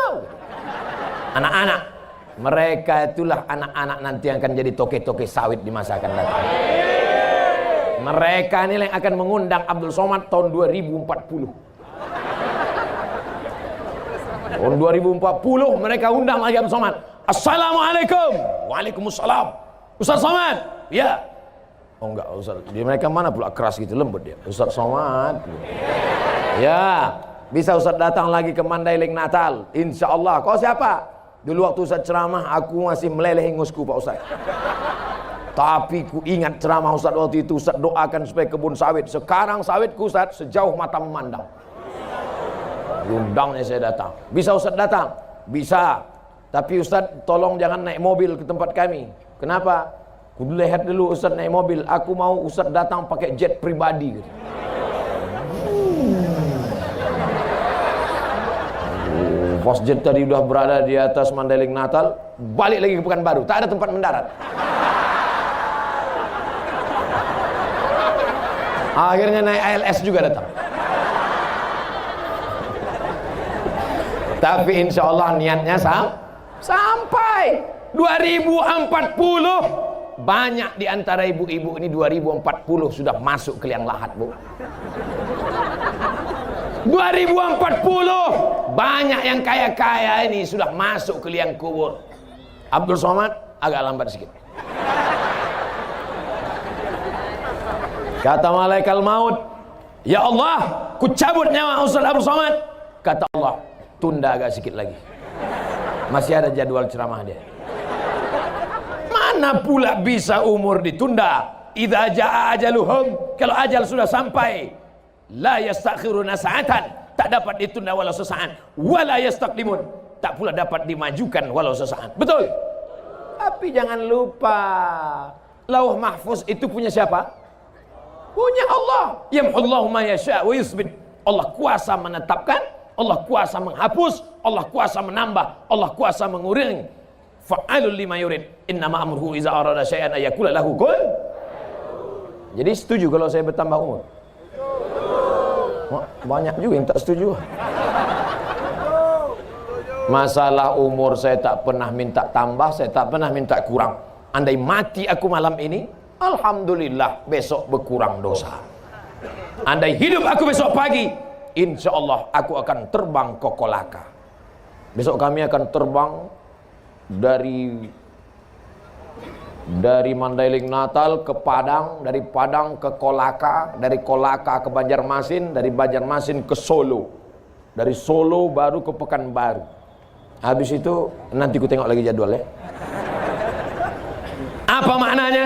Anak-anak. Mereka itulah anak-anak nanti yang akan jadi toke-toke sawit di masa akan datang. Mereka ini yang akan mengundang Abdul Somad tahun 2040. Tahun 2040 mereka undang lagi Abdul Somad. Assalamualaikum. Waalaikumsalam. Ustaz Somad. Ya. Oh enggak Ustaz. Dia mereka mana pula keras gitu, lembut dia. Ustaz Somad. Ya. Bisa Ustaz datang lagi ke Mandailing Natal. Insya Allah. Kau siapa? Dulu waktu Ustaz ceramah aku masih meleleh ingusku Pak Ustaz. Tapi ku ingat ceramah Ustaz waktu itu. Ustaz doakan supaya kebun sawit. Sekarang sawitku Ustaz sejauh mata memandang. Undangnya saya datang. Bisa Ustaz datang? Bisa. Tapi Ustaz tolong jangan naik mobil ke tempat kami. Kenapa? Ku lihat dulu Ustaz naik mobil. Aku mau Ustaz datang pakai jet pribadi gitu. Pas jet tadi udah berada di atas Mandailing Natal, balik lagi ke Pekanbaru, tak ada tempat mendarat. Akhirnya naik ALS juga datang. Tapi insya Allah niatnya sampai 2040. Banyak di antara ibu-ibu ini 2040 sudah masuk ke liang lahat, Bu. 2040 banyak yang kaya-kaya ini sudah masuk ke liang kubur. Abdul Somad agak lambat sedikit. Kata malaikat maut, ya Allah, ku cabut nyawa Ustaz Abdul Somad. Kata Allah, tunda agak sedikit lagi. Masih ada jadwal ceramah dia. Mana pula bisa umur ditunda? Idza jaa ajaluhum, kalau ajal sudah sampai, la yastakhiruna sa'atan, tak dapat ditunda walau sesaat, wala yastaqdimun, tak pula dapat dimajukan walau sesaat. Betul? Tapi jangan lupa, Lauh Mahfuz itu punya siapa? Punya Allah. Yamhullahu ma yasha wa yusbit. Allah kuasa menetapkan, Allah kuasa menghapus, Allah kuasa menambah, Allah kuasa mengurangi. Fa'alul lima yurid. Innama amruhu iza arada syai'an ayakula lahu kun. Jadi setuju kalau saya bertambah umur? Banyak juga yang tak setuju. Masalah umur saya tak pernah minta tambah, saya tak pernah minta kurang. Andai mati aku malam ini, alhamdulillah besok berkurang dosa. Andai hidup aku besok pagi, insya Allah aku akan terbang ke Kolaka. Besok kami akan terbang dari Mandailing Natal ke Padang, dari Padang ke Kolaka, dari Kolaka ke Banjarmasin, dari Banjarmasin ke Solo, dari Solo baru ke Pekanbaru. Habis itu nanti ku tengok lagi jadwalnya. Apa maknanya?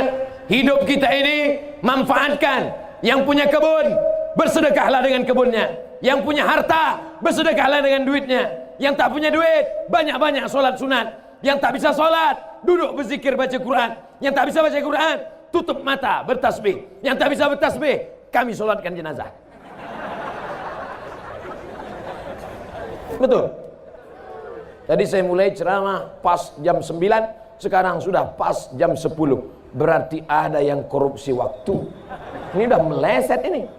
Hidup kita ini manfaatkan. Yang punya kebun, bersedekahlah dengan kebunnya. Yang punya harta, bersedekahlah dengan duitnya. Yang tak punya duit, banyak-banyak sholat sunat. Yang tak bisa sholat, duduk berzikir baca Quran. Yang tak bisa baca Quran, tutup mata bertasbih. Yang tak bisa bertasbih, kami sholatkan jenazah. Betul. Tadi saya mulai ceramah pas jam 9, sekarang sudah pas jam 10. Berarti ada yang korupsi waktu. Ini udah meleset ini.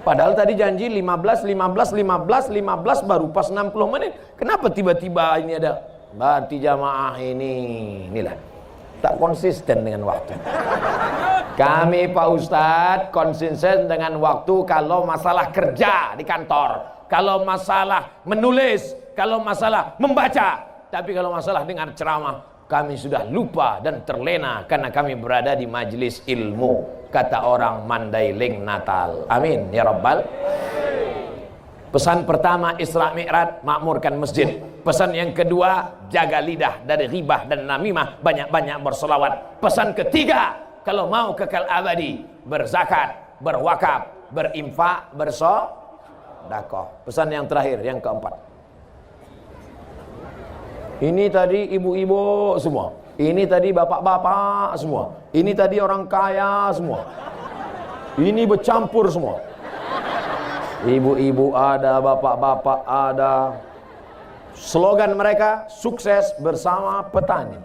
Padahal tadi janji 15 baru pas 60 menit. Kenapa tiba-tiba ini ada? Berarti jamaah inilah tak konsisten dengan waktu. Kami Pak Ustadz konsisten dengan waktu kalau masalah kerja di kantor, kalau masalah menulis, kalau masalah membaca. Tapi kalau masalah dengar ceramah, kami sudah lupa dan terlena karena kami berada di majelis ilmu, kata orang Mandailing Natal. Amin ya Rabbal. Pesan pertama Isra Mi'raj, makmurkan masjid. Pesan yang kedua, jaga lidah dari ghibah dan namimah, banyak-banyak berselawat. Pesan ketiga, kalau mau kekal abadi, berzakat, berwakaf, berinfak, bersedekah. Pesan yang terakhir, yang keempat. Ini tadi ibu-ibu semua. Ini tadi bapak-bapak semua. Ini tadi orang kaya semua. Ini bercampur semua. Ibu-ibu ada, bapak-bapak ada. Slogan mereka, sukses bersama petani.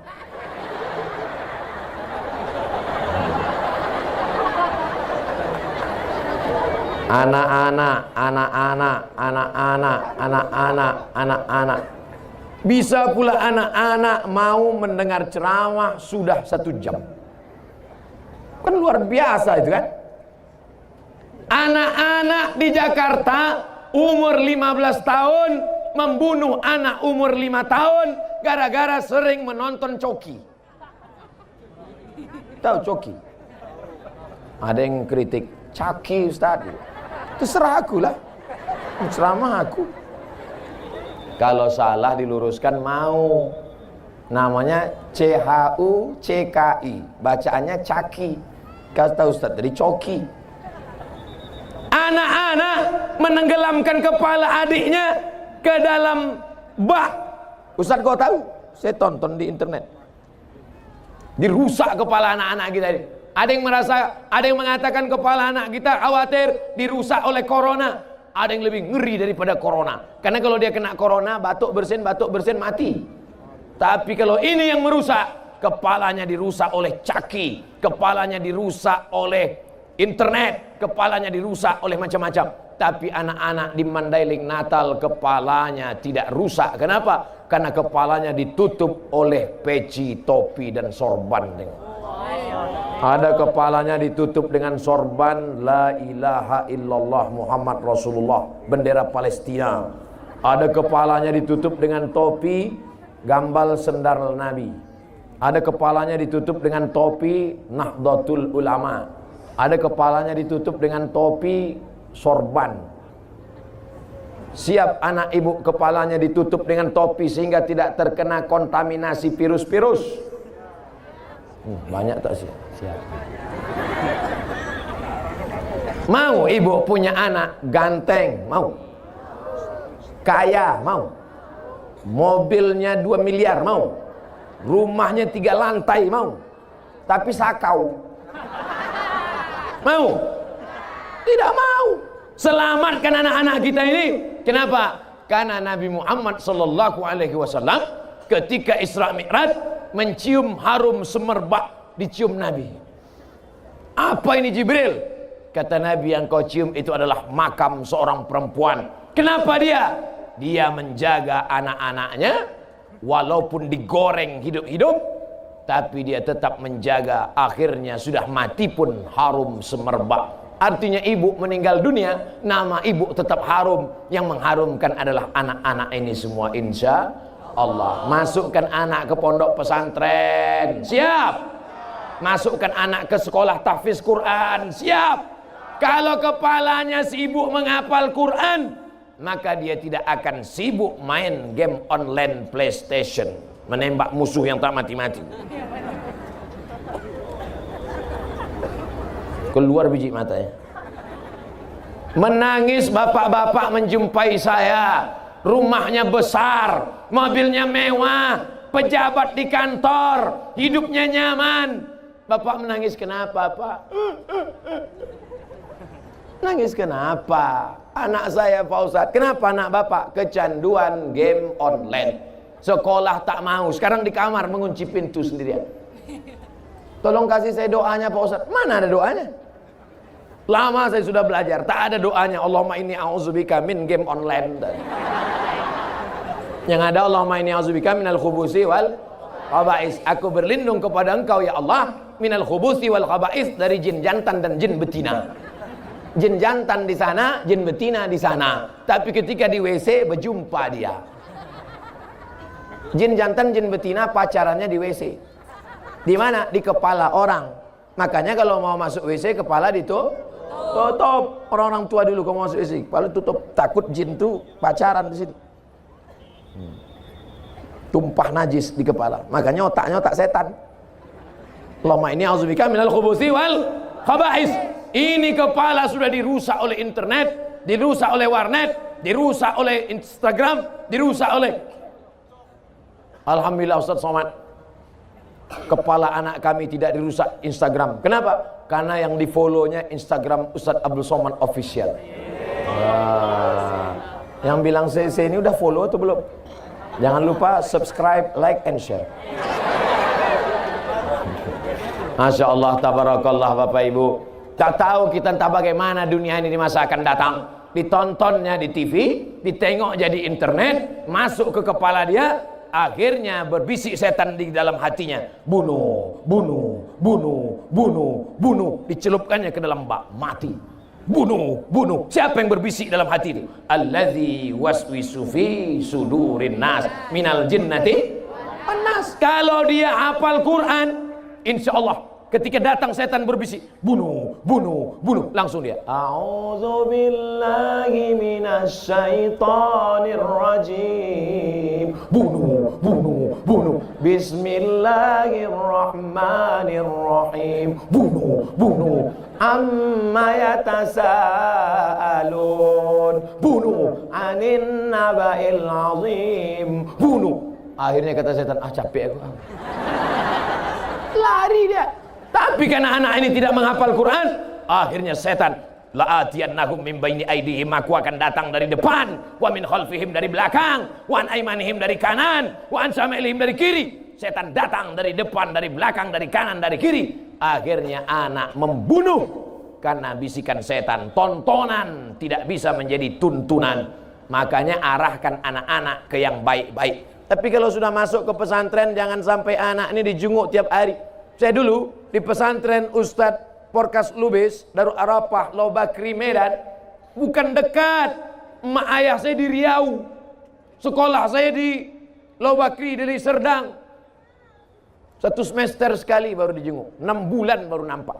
Anak-anak, anak-anak, anak-anak, anak-anak, anak-anak. Bisa pula anak-anak mau mendengar ceramah sudah 1 jam. Kan luar biasa itu kan. Anak-anak di Jakarta umur 15 tahun membunuh anak umur 5 tahun gara-gara sering menonton Coki. Tahu Coki? Ada yang kritik, Caki Ustaz. Terserah aku lah. Ceramah aku. Kalau salah diluruskan mau. Namanya CHUCKI. Bacaannya Caki. Kata Ustaz dari Coki. Anak-anak menenggelamkan kepala adiknya ke dalam bak. Ustaz kau tahu? Saya tonton di internet. Dirusak kepala anak-anak kita ini. Ada yang mengatakan kepala anak kita khawatir dirusak oleh corona. Ada yang lebih ngeri daripada corona. Karena kalau dia kena corona, batuk bersin mati. Tapi kalau ini yang merusak, kepalanya dirusak oleh Caki, kepalanya dirusak oleh internet, kepalanya dirusak oleh macam-macam. Tapi anak-anak di Mandailing Natal kepalanya tidak rusak. Kenapa? Karena kepalanya ditutup oleh peci, topi dan sorban. Ada kepalanya ditutup dengan sorban La ilaha illallah Muhammad Rasulullah, bendera Palestina. Ada kepalanya ditutup dengan topi gambal sendal Nabi. Ada kepalanya ditutup dengan topi Nahdlatul Ulama. Ada kepalanya ditutup dengan topi sorban. Siap anak ibu kepalanya ditutup dengan topi sehingga tidak terkena kontaminasi virus-virus. Banyak tak siap? Siap. Mau ibu punya anak ganteng? Mau? Kaya? Mau? Mobilnya 2 miliar? Mau? Rumahnya 3 lantai? Mau? Tapi sakau? Mau? Tidak mau. Selamatkan anak-anak kita ini. Kenapa? Karena Nabi Muhammad SAW ketika Isra Mi'raj mencium harum semerbak, dicium Nabi. Apa ini Jibril? Kata Nabi, yang kau cium itu adalah makam seorang perempuan. Kenapa dia? Dia menjaga anak-anaknya walaupun digoreng hidup-hidup, tapi dia tetap menjaga, akhirnya sudah mati pun harum semerbak. Artinya ibu meninggal dunia, nama ibu tetap harum. Yang mengharumkan adalah anak-anak ini semua, insya Allah. Masukkan anak ke pondok pesantren, siap. Masukkan anak ke sekolah tahfiz Quran, siap. Kalau kepalanya sibuk menghafal Quran, maka dia tidak akan sibuk main game online PlayStation, menembak musuh yang tak mati-mati. Keluar biji matanya. Menangis bapak-bapak menjumpai saya. Rumahnya besar, mobilnya mewah, pejabat di kantor, hidupnya nyaman. Bapak menangis kenapa, Pak? Nangis kenapa? Anak saya, Pak Ustadz. Kenapa anak bapak? Kecanduan game online. Sekolah tak mau, sekarang di kamar mengunci pintu sendirian. Tolong kasih saya doanya, Pak Ustadz. Mana ada doanya? Lama saya sudah belajar, tak ada doanya. Allahumma inni a'udzubika min game online. Yang ada Allahumma inni a'udzubika minal khubusi wal khaba'is. Aku berlindung kepada Engkau ya Allah minal khubusi wal khaba'is, dari jin jantan dan jin betina. Jin jantan di sana, jin betina di sana. Tapi ketika di WC berjumpa dia. Jin jantan, jin betina pacarannya di WC. Di mana? Di kepala orang. Makanya kalau mau masuk WC kepala ditutup. Orang-orang tua dulu kalau mau masuk WC kepala tutup, takut jin tuh pacaran di sini. Tumpah najis di kepala. Makanya otaknya otak setan. Allahumma inni a'udzubika minal khubuthi wal khaba'is. Ini kepala sudah dirusak oleh internet, dirusak oleh warnet, dirusak oleh Instagram, dirusak oleh. Alhamdulillah Ustaz Somad, kepala anak kami tidak dirusak Instagram. Kenapa? Karena yang di follow-nya Instagram Ustaz Abdul Somad Official. Yang bilang saya ini udah follow atau belum? Jangan lupa subscribe, like, and share. Masya Allah, tabarakallah Bapak Ibu. Tak tahu kita entah bagaimana dunia ini di masa akan datang. ditontonnya di TV, ditengok jadi internet, masuk ke kepala dia, akhirnya berbisik setan di dalam hatinya, bunuh, bunuh, bunuh, bunuh, bunuh, dicelupkannya ke dalam bak, mati. Bunuh, bunuh. Siapa yang berbisik dalam hati itu? Allazi waswisu fi sudurin nas minal jinnati wan nas. Kalau dia hafal Quran, insya Allah ketika datang setan berbisik, bunuh, bunuh, bunuh, langsung dia, a'udzubillahi minasyaitonir rajim, bunuh, bunuh, bunuh, bismillahirrahmanirrahim, bunuh, bunuh, amma yatasaalun, bunuh, anin naba'il azim, bunuh. Akhirnya kata setan, capek aku, lari dia. Tapi karena anak ini tidak menghafal Quran, akhirnya setan, la'atiyannahum min baini aydihim, aku akan datang dari depan, wa min khalfihim dari belakang, wa an aymanihim dari kanan, wa an syama'ilihim dari kiri. Setan datang dari depan, dari belakang, dari kanan, dari kiri. Akhirnya anak membunuh karena bisikan setan. Tontonan tidak bisa menjadi tuntunan. Makanya arahkan anak-anak ke yang baik-baik. Tapi kalau sudah masuk ke pesantren, jangan sampai anak ini dijunguk tiap hari. Saya dulu di pesantren Ustadz Porkas Lubis, Darul Arafah, Lobakri, Medan, bukan dekat. Emak ayah saya di Riau, sekolah saya di Lobakri, di Serdang. 1 semester sekali baru dijenguk, 6 bulan baru nampak.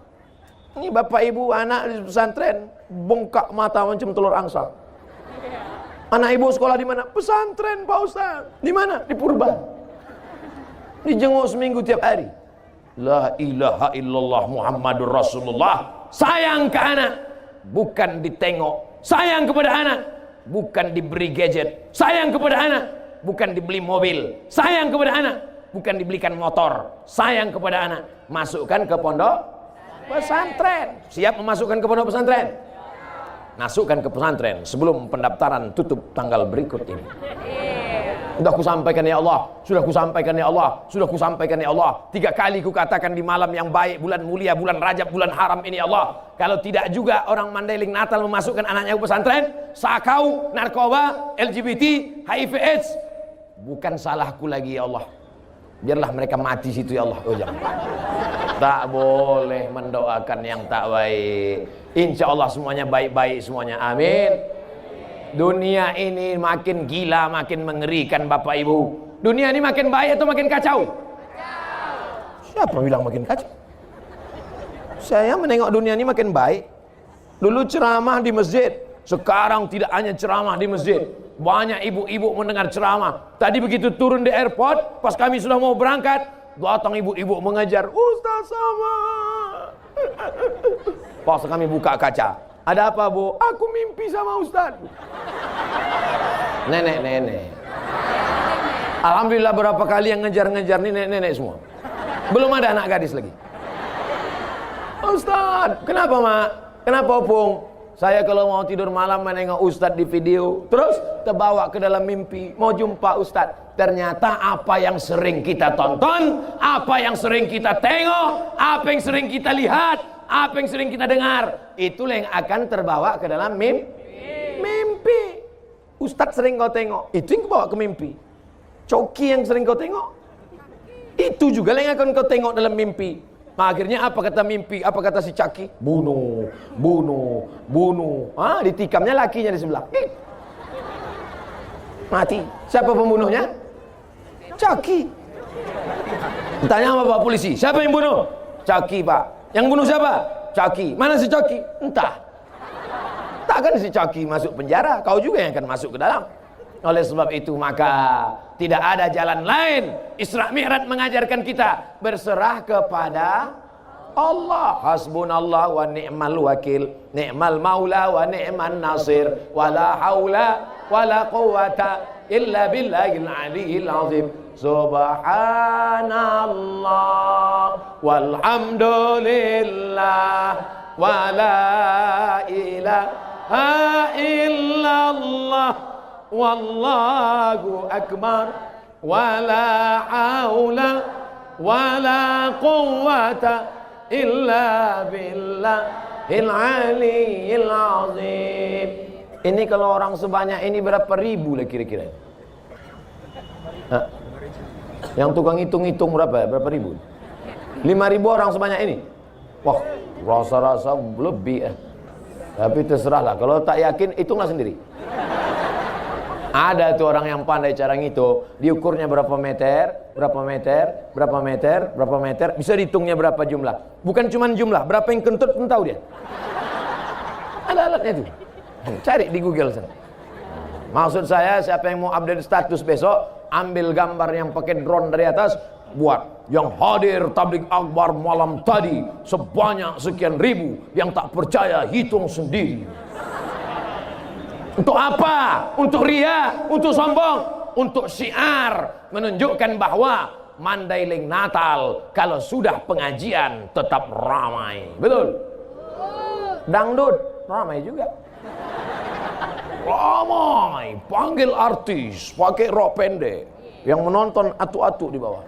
Ini bapak ibu anak di pesantren, bongkak mata macam telur angsa. Anak ibu sekolah di mana? Pesantren Pak Ustaz. Di mana? Di Purba. Dijenguk seminggu tiap hari. La ilaha illallah Muhammadur Rasulullah. Sayang ke anak, bukan ditengok. Sayang kepada anak, bukan diberi gadget. Sayang kepada anak, bukan dibeli mobil. Sayang kepada anak, bukan dibelikan motor. Sayang kepada anak, masukkan ke pondok pesantren. Siap memasukkan ke pondok pesantren? Masukkan ke pesantren sebelum pendaftaran tutup tanggal berikut ini. Sudah kusampaikan ya Allah, sudah kusampaikan ya Allah, sudah kusampaikan ya Allah. 3 kali kukatakan di malam yang baik, bulan mulia, bulan Rajab, bulan haram ini ya Allah. Kalau tidak juga orang Mandailing Natal memasukkan anaknya ke pesantren, sakau, narkoba, LGBT, HIV AIDS, bukan salahku lagi ya Allah. Biarlah mereka mati situ ya Allah. Oh jangan. Tak boleh mendoakan yang tak baik. Insya Allah semuanya baik-baik semuanya. Amin. Dunia ini makin gila, makin mengerikan Bapak Ibu. Dunia ini makin baik atau makin kacau? Siapa bilang makin kacau? Saya menengok dunia ini makin baik. Dulu ceramah di masjid, sekarang tidak hanya ceramah di masjid. Banyak ibu-ibu mendengar ceramah. Tadi begitu turun di airport, pas kami sudah mau berangkat, datang ibu-ibu mengejar, Ustaz sama. Pas kami buka kaca, ada apa Bu? Aku mimpi sama Ustaz. Nenek-nenek. Alhamdulillah berapa kali yang ngejar-ngejar nih nenek-nenek semua. Belum ada anak gadis lagi. Ustaz, kenapa Mak? Kenapa Opung? Saya kalau mau tidur malam menengok Ustaz di video, terus terbawa ke dalam mimpi, mau jumpa Ustaz. Ternyata apa yang sering kita tonton, apa yang sering kita tengok, apa yang sering kita lihat, apa yang sering kita dengar, itulah yang akan terbawa ke dalam mimpi. Ustadz sering kau tengok, itu yang kau bawa ke mimpi. Coki yang sering kau tengok, itu juga yang akan kau tengok dalam mimpi. Nah, akhirnya apa kata mimpi? Apa kata si Caki? Bunuh, bunuh, bunuh. Ditikamnya lakinya di sebelah. Mati. Siapa pembunuhnya? Caki. Tanya sama Pak polisi, siapa yang bunuh? Caki Pak. Yang bunuh siapa? Caki. Mana si Caki? Entah. Takkan si Caki masuk penjara, kau juga yang akan masuk ke dalam. Oleh sebab itu maka tidak ada jalan lain. Isra Mi'raj mengajarkan kita berserah kepada Allah. Hasbunallah wa ni'mal wakil, ni'mal maula wa ni'man nasir, wala haula wala quwata illa billahil aliyil azim. Subhanallah walhamdulillah wala ilaha illallah wallahu akbar wala haula wala quwwata illa billahil aliyyil azim. Ini kalau orang sebanyak ini berapa ribu lah kira-kira? Yang tukang hitung-hitung berapa ribu? 5.000 orang sebanyak ini. Wah, rasa-rasa lebih. Tapi terserahlah. Kalau tak yakin, hitunglah sendiri. Ada tuh orang yang pandai cara ngitung. Diukurnya berapa meter, berapa meter, berapa meter, berapa meter. Bisa dihitungnya berapa jumlah. Bukan cuma jumlah, berapa yang kentut pun tahu dia. Ada alatnya itu. Cari di Google sana. Maksud saya, siapa yang mau update status besok, ambil gambar yang pakai drone dari atas, buat yang hadir tabligh akbar malam tadi sebanyak sekian ribu, yang tak percaya hitung sendiri. Untuk apa? Untuk ria, untuk sombong, untuk syiar, menunjukkan bahwa Mandailing Natal kalau sudah pengajian tetap ramai. Betul? Dangdut ramai juga. Ramai, panggil artis pakai rok pendek, yang menonton atu-atu di bawah.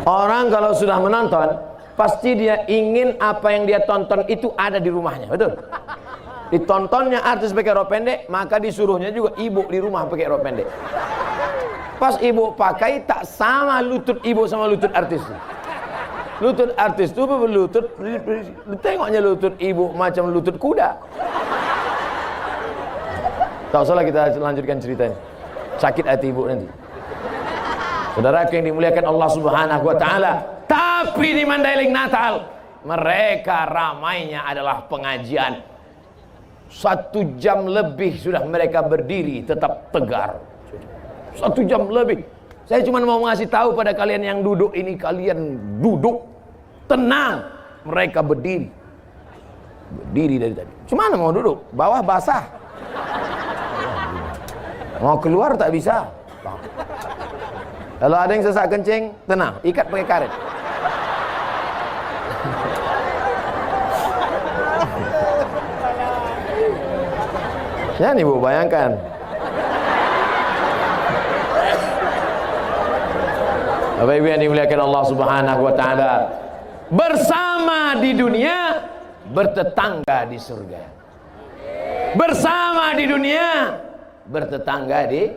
Orang kalau sudah menonton, pasti dia ingin apa yang dia tonton itu ada di rumahnya, betul? Ditontonnya artis pakai rok pendek, maka disuruhnya juga ibu di rumah pakai rok pendek. Pas ibu pakai, tak sama lutut ibu sama lutut artis. Lutut artis itu berlutut, tengoknya lutut ibu macam lutut kuda. Tak usahlah kita lanjutkan ceritanya. Sakit hati ibu nanti. Saudara yang dimuliakan Allah Subhanahu wa taala, tapi di Mandailing Natal mereka ramainya adalah pengajian. 1 jam lebih sudah mereka berdiri tetap tegar. 1 jam lebih. Saya cuma mau ngasih tahu pada kalian yang duduk ini, kalian duduk tenang, mereka berdiri. Berdiri dari tadi. Cuma mau duduk, bawah basah. Mau keluar tak bisa. Kalau ada yang sesak kencing, tenang, ikat pakai karet. Ya nih Bu, bayangkan. Bapak Ibu yang dimuliakan Allah Subhanahu wa taala, bersama di dunia, bertetangga di surga. Bersama di dunia, bertetangga di,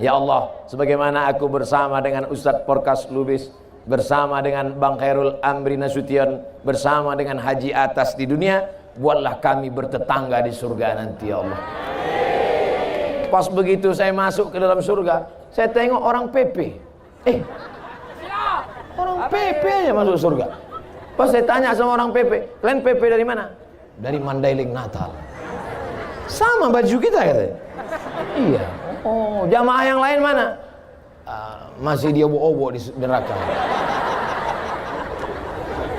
ya Allah, sebagaimana aku bersama dengan Ustadz Porkas Lubis, bersama dengan Bang Khairul Amri Nasution, bersama dengan Haji Atas di dunia, buatlah kami bertetangga di surga nanti ya Allah. Pas begitu saya masuk ke dalam surga, saya tengok orang PP. Orang PP aja masuk surga. Pas saya tanya sama orang PP, kalian PP dari mana? Dari Mandailing Natal. Sama baju kita katanya. Iya. Oh, jamaah yang lain mana? Masih dia obo-obo di neraka.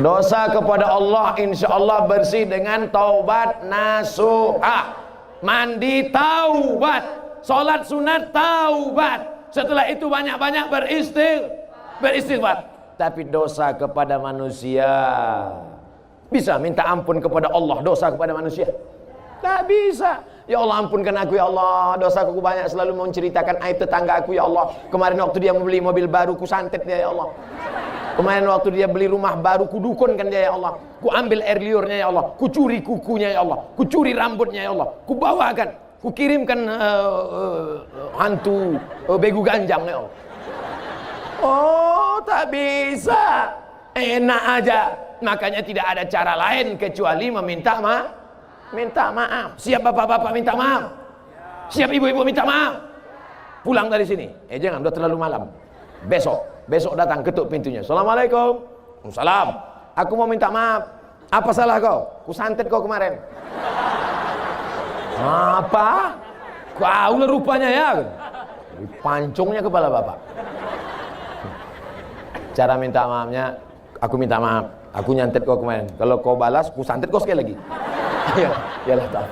Dosa kepada Allah insya Allah bersih dengan taubat nasuha. Mandi taubat, sholat sunat taubat. Setelah itu banyak-banyak beristighfar. Tapi dosa kepada manusia, bisa minta ampun kepada Allah dosa kepada manusia? Tak bisa. Ya Allah ampunkan aku ya Allah, dosaku banyak, selalu menceritakan aib tetangga aku ya Allah. Kemarin waktu dia membeli mobil baru, ku santet dia ya Allah. Kemarin waktu dia beli rumah baru, ku dukunkan dia ya Allah. Ku ambil air liurnya ya Allah, ku curi kukunya ya Allah, ku curi rambutnya ya Allah, ku bawakan, ku kirimkan hantu begu ganjang ya Allah. Oh, tak bisa. Enak aja. Makanya tidak ada cara lain kecuali meminta minta maaf. Siap bapak-bapak minta maaf? Siap ibu-ibu minta maaf? Pulang dari sini. Jangan, udah terlalu malam. Besok datang, ketuk pintunya. Assalamualaikum. Waalaikumsalam. Aku mau minta maaf. Apa salah kau? Ku santet kau kemarin. Apa? Kau lah rupanya ya. Pancungnya kepala bapak. Cara minta maafnya, aku minta maaf, aku nyantet kau kemarin. Kalau kau balas, ku santet kau sekali lagi. Yalah tak.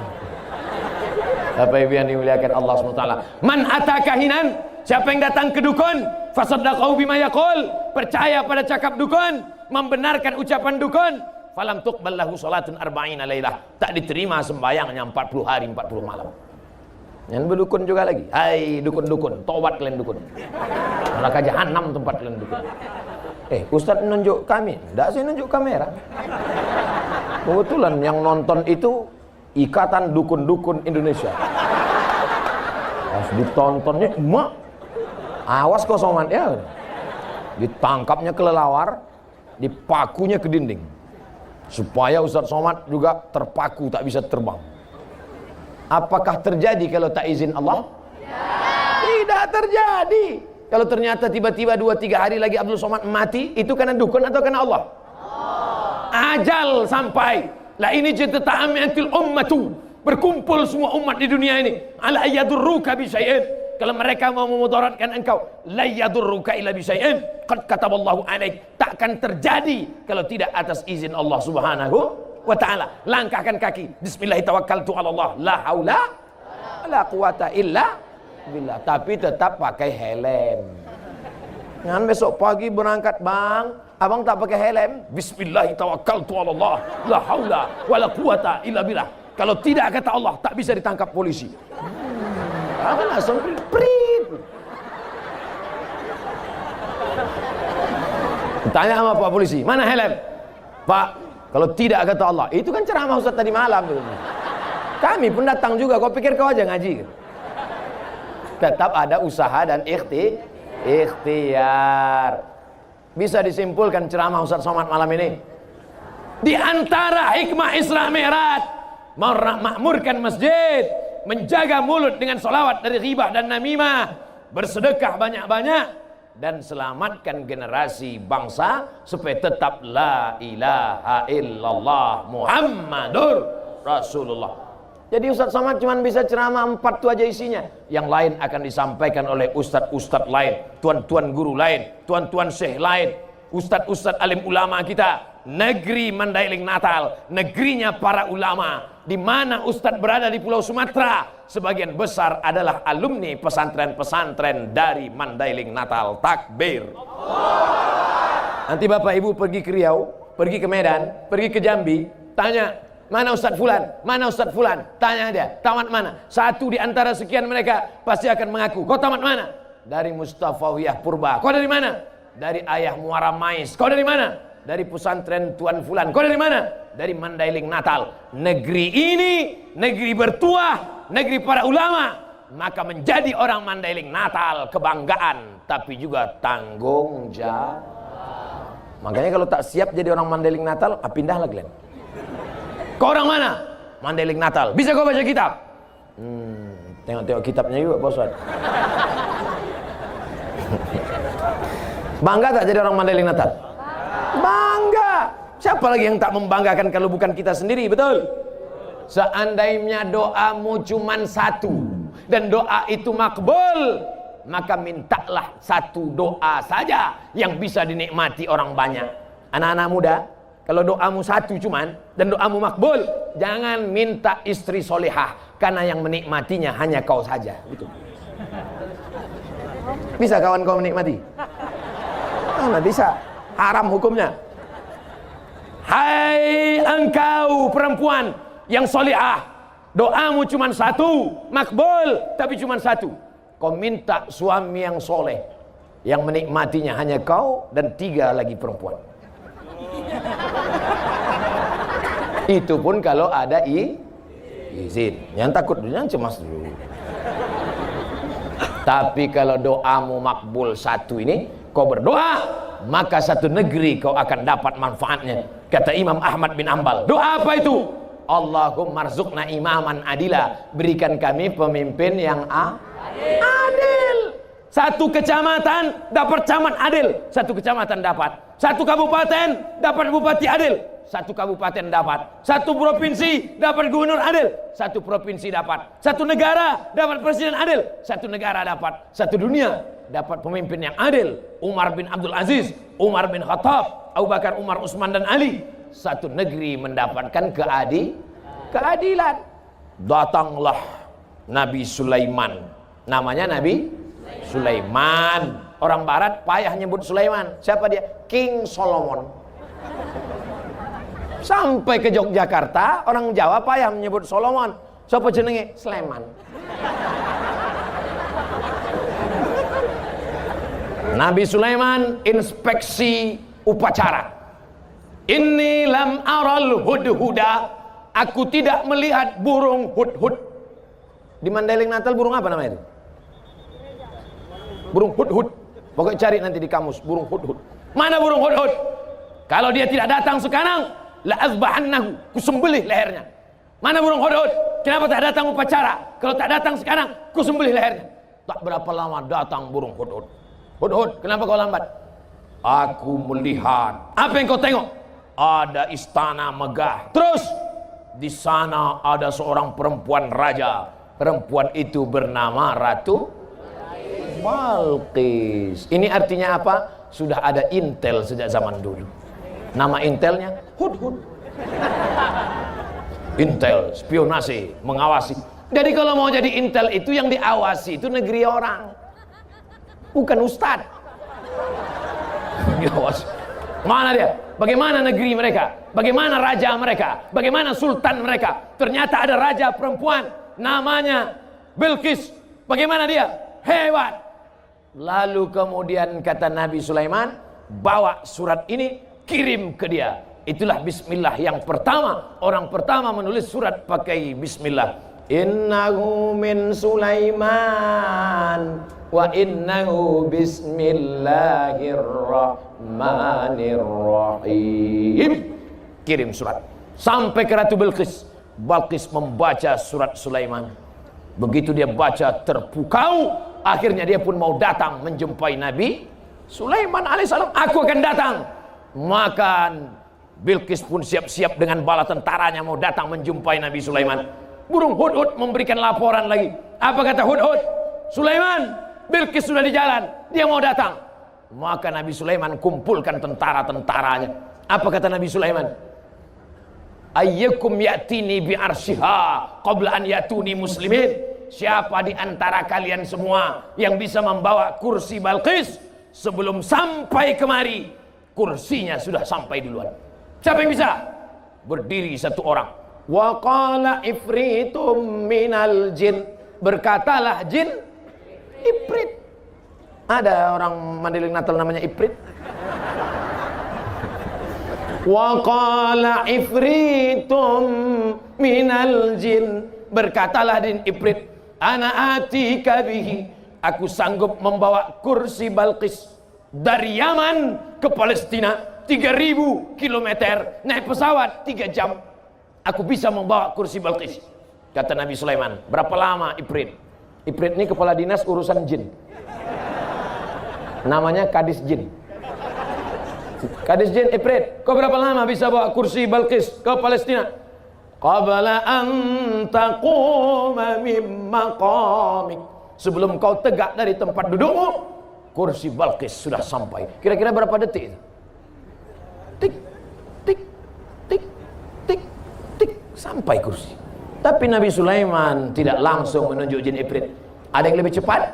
Bapak Ibu yang dimuliakan Allah SWT. Man atakahinan, siapa yang datang ke dukun, fasaddaqahu bima yaqul, percaya pada cakap dukun, membenarkan ucapan dukun, falam tuqbal lahu salatun arba'ina lailah, tak diterima sembahyangnya 40 hari 40 malam. Yang berdukun juga lagi. Hai dukun-dukun, tobat kalian dukun. Neraka jahanam tempat kalian dukun. Ustadz nunjuk kami. Enggak, saya nunjuk kamera. Kebetulan yang nonton itu Ikatan Dukun-Dukun Indonesia. Pas ditontonnya, mak, awas kau Somad ya. Ditangkapnya kelelawar, dipakunya ke dinding. Supaya Ustadz Somad juga terpaku, tak bisa terbang. Apakah terjadi kalau tak izin Allah? Tidak terjadi. Kalau ternyata tiba-tiba 2-3 hari lagi Abdul Somad mati, itu karena dukun atau karena Allah? Ajal sampai. Lah ini jata'amatil ummatu. Berkumpul semua umat di dunia ini. Ala yadurruka bisyai'in. Kalau mereka mau memudaratkan engkau, la yadurruka illa bisyai'in. Qad kataballahu alaik. Takkan terjadi kalau tidak atas izin Allah Subhanahu wa ta'ala. Langkahkan kaki. Bismillahirrahmanirrahim. Allah. La haula la quwata illa billah. Tapi tetap pakai helm. Jangan besok pagi berangkat, bang, abang tak pakai helm. Bismillahirrahmanirrahim. La haula wala quwata illa billah. Kalau tidak kata Allah, tak bisa ditangkap polisi. Akan langsung prit. Tanya sama Pak polisi, mana helm? Pak, kalau tidak kata Allah, itu kan ceramah Ustaz tadi malam. Kami pun datang juga, kau pikir kau aja ngaji? Tetap ada usaha dan ikhtiar. Bisa disimpulkan ceramah Ustaz Somad malam ini, di antara hikmah Isra Mi'raj, makmurkan masjid, menjaga mulut dengan solawat dari ghibah dan namimah, bersedekah banyak-banyak, dan selamatkan generasi bangsa supaya tetap la ilaha illallah Muhammadur Rasulullah. Jadi Ustaz Somad cuma bisa ceramah 4 itu aja isinya. Yang lain akan disampaikan oleh ustadz-ustadz lain, tuan-tuan guru lain, tuan-tuan syekh lain, ustadz-ustadz alim ulama kita. Negeri Mandailing Natal, negerinya para ulama. Di mana ustadz berada di Pulau Sumatera, sebagian besar adalah alumni pesantren-pesantren dari Mandailing Natal. Takbir. Nanti Bapak Ibu pergi ke Riau, pergi ke Medan, pergi ke Jambi, tanya, mana Ustadz Fulan? Mana Ustadz Fulan? Tanya dia, tamat mana? Satu di antara sekian mereka pasti akan mengaku, kau tamat mana? Dari Mustafawiyah Purba. Kau dari mana? Dari Ayah Muara Mais. Kau dari mana? Dari pesantren Tuan Fulan. Kau dari mana? Dari Mandailing Natal. Negeri ini, negeri bertuah, negeri para ulama. Maka menjadi orang Mandailing Natal kebanggaan, tapi juga tanggung jawab. Makanya kalau tak siap jadi orang Mandailing Natal, pindahlah Glenn. Kau orang mana? Mandailing Natal. Bisa kau baca kitab? Tengok-tengok kitabnya juga, Pak Ustaz. Bangga tak jadi orang Mandailing Natal? Bangga. Siapa lagi yang tak membanggakan kalau bukan kita sendiri, betul? Seandainya doamu cuman satu dan doa itu makbul, maka mintalah satu doa saja yang bisa dinikmati orang banyak. Anak-anak muda, kalau doamu satu cuman dan doamu makbul, jangan minta istri solehah, karena yang menikmatinya hanya kau saja. Betul. Bisa kawan kau menikmati? Mana bisa? Haram hukumnya. Hai engkau perempuan yang solehah, doamu cuma satu, makbul, tapi cuma satu. Kau minta suami yang soleh, yang menikmatinya hanya kau dan 3 lagi perempuan. Itu pun kalau ada izin. Yang takut dulu, yang cemas dulu. Tapi kalau doamu makbul satu ini, kau berdoa, maka satu negeri kau akan dapat manfaatnya. Kata Imam Ahmad bin Ambal, doa apa itu? Allahumma rzuqna imaman adila, berikan kami pemimpin yang adil. Satu kecamatan dapat camat adil, satu kecamatan dapat. Satu kabupaten dapat bupati adil, satu kabupaten dapat. Satu provinsi dapat gubernur adil, satu provinsi dapat. Satu negara dapat presiden adil, satu negara dapat. Satu dunia dapat pemimpin yang adil. Umar bin Abdul Aziz, Umar bin Khattab, Abu Bakar, Umar, Utsman dan Ali. Satu negeri mendapatkan keadilan. Datanglah Nabi Sulaiman. Namanya Nabi Sulaiman. Orang barat payah nyebut Sulaiman. Siapa dia? King Solomon. Sampai ke Yogyakarta, orang Jawa payah menyebut Solomon. Siapa jenenge? Sleman. Nabi Sulaiman inspeksi upacara. Inni lam aral hudhuda, aku tidak melihat burung hudhud. Di Mandailing Natal burung apa namanya itu? Burung hudhud. Pokoknya cari nanti di kamus burung hudhud. Mana burung hudhud? Kalau dia tidak datang sekarang, la azbahannahu, kusembelih lehernya. Mana burung hudhud? Kenapa tak datang upacara? Kalau tak datang sekarang, kusembelih lehernya. Tak berapa lama datang burung hudhud. Hudhud, kenapa kau lambat? Aku melihat. Apa yang kau tengok? Ada istana megah. Terus di sana ada seorang perempuan raja. Perempuan itu bernama Ratu Balqis. Ini artinya apa? Sudah ada intel sejak zaman dulu. Nama intelnya Hudhud. Intel, spionase, mengawasi. Jadi kalau mau jadi intel itu yang diawasi itu negeri orang, bukan ustadz. Diawasi. Mana dia? Bagaimana negeri mereka? Bagaimana raja mereka? Bagaimana sultan mereka? Ternyata ada raja perempuan namanya Bilqis. Bagaimana dia? Hebat. Lalu kemudian kata Nabi Sulaiman, bawa surat ini, kirim ke dia. Itulah bismillah yang pertama. Orang pertama menulis surat pakai bismillah. Innahu min Sulaiman wa innahu bismillahirrahmanirrahim. Kirim surat sampai ke Ratu Bilqis. Balqis membaca surat Sulaiman. Begitu dia baca, terpukau. Akhirnya dia pun mau datang menjumpai Nabi Sulaiman alaihissalam. Aku akan datang. Maka Bilqis pun siap-siap dengan bala tentaranya mau datang menjumpai Nabi Sulaiman. Burung hudhud memberikan laporan lagi. Apa kata hudhud? Sulaiman, Bilqis sudah di jalan, dia mau datang. Maka Nabi Sulaiman kumpulkan tentara-tentaranya. Apa kata Nabi Sulaiman? Ayyukum ya'tini bi'arsyiha qabla an ya'tuni muslimin. Siapa di antara kalian semua yang bisa membawa kursi Balqis sebelum sampai kemari? Kursinya sudah sampai duluan. Siapa yang bisa? Berdiri satu orang. Wa qala ifritum minal jin, berkatalah jin Ifrit. Ada orang Mandailing Natal namanya Ifrit. Wa qala ifritum minal jin, berkatalah jin Ifrit, ana atika bihi, aku sanggup membawa kursi Balqis dari Yaman ke Palestina 3000 km naik pesawat 3 jam. Aku bisa membawa kursi Balqis. Kata Nabi Sulaiman, berapa lama Ifrit? Ifrit ini kepala dinas urusan jin. Namanya Kadis Jin. Kadis Jin Ifrit, kau berapa lama bisa bawa kursi Balqis ke Palestina? Qabla an taquma min maqamik, sebelum kau tegak dari tempat dudukmu, kursi Balqis sudah sampai. Kira-kira berapa detik? Tik, tik, tik, tik, tik, sampai kursi. Tapi Nabi Sulaiman tidak langsung menunjuk jin Ifrit. Ada yang lebih cepat.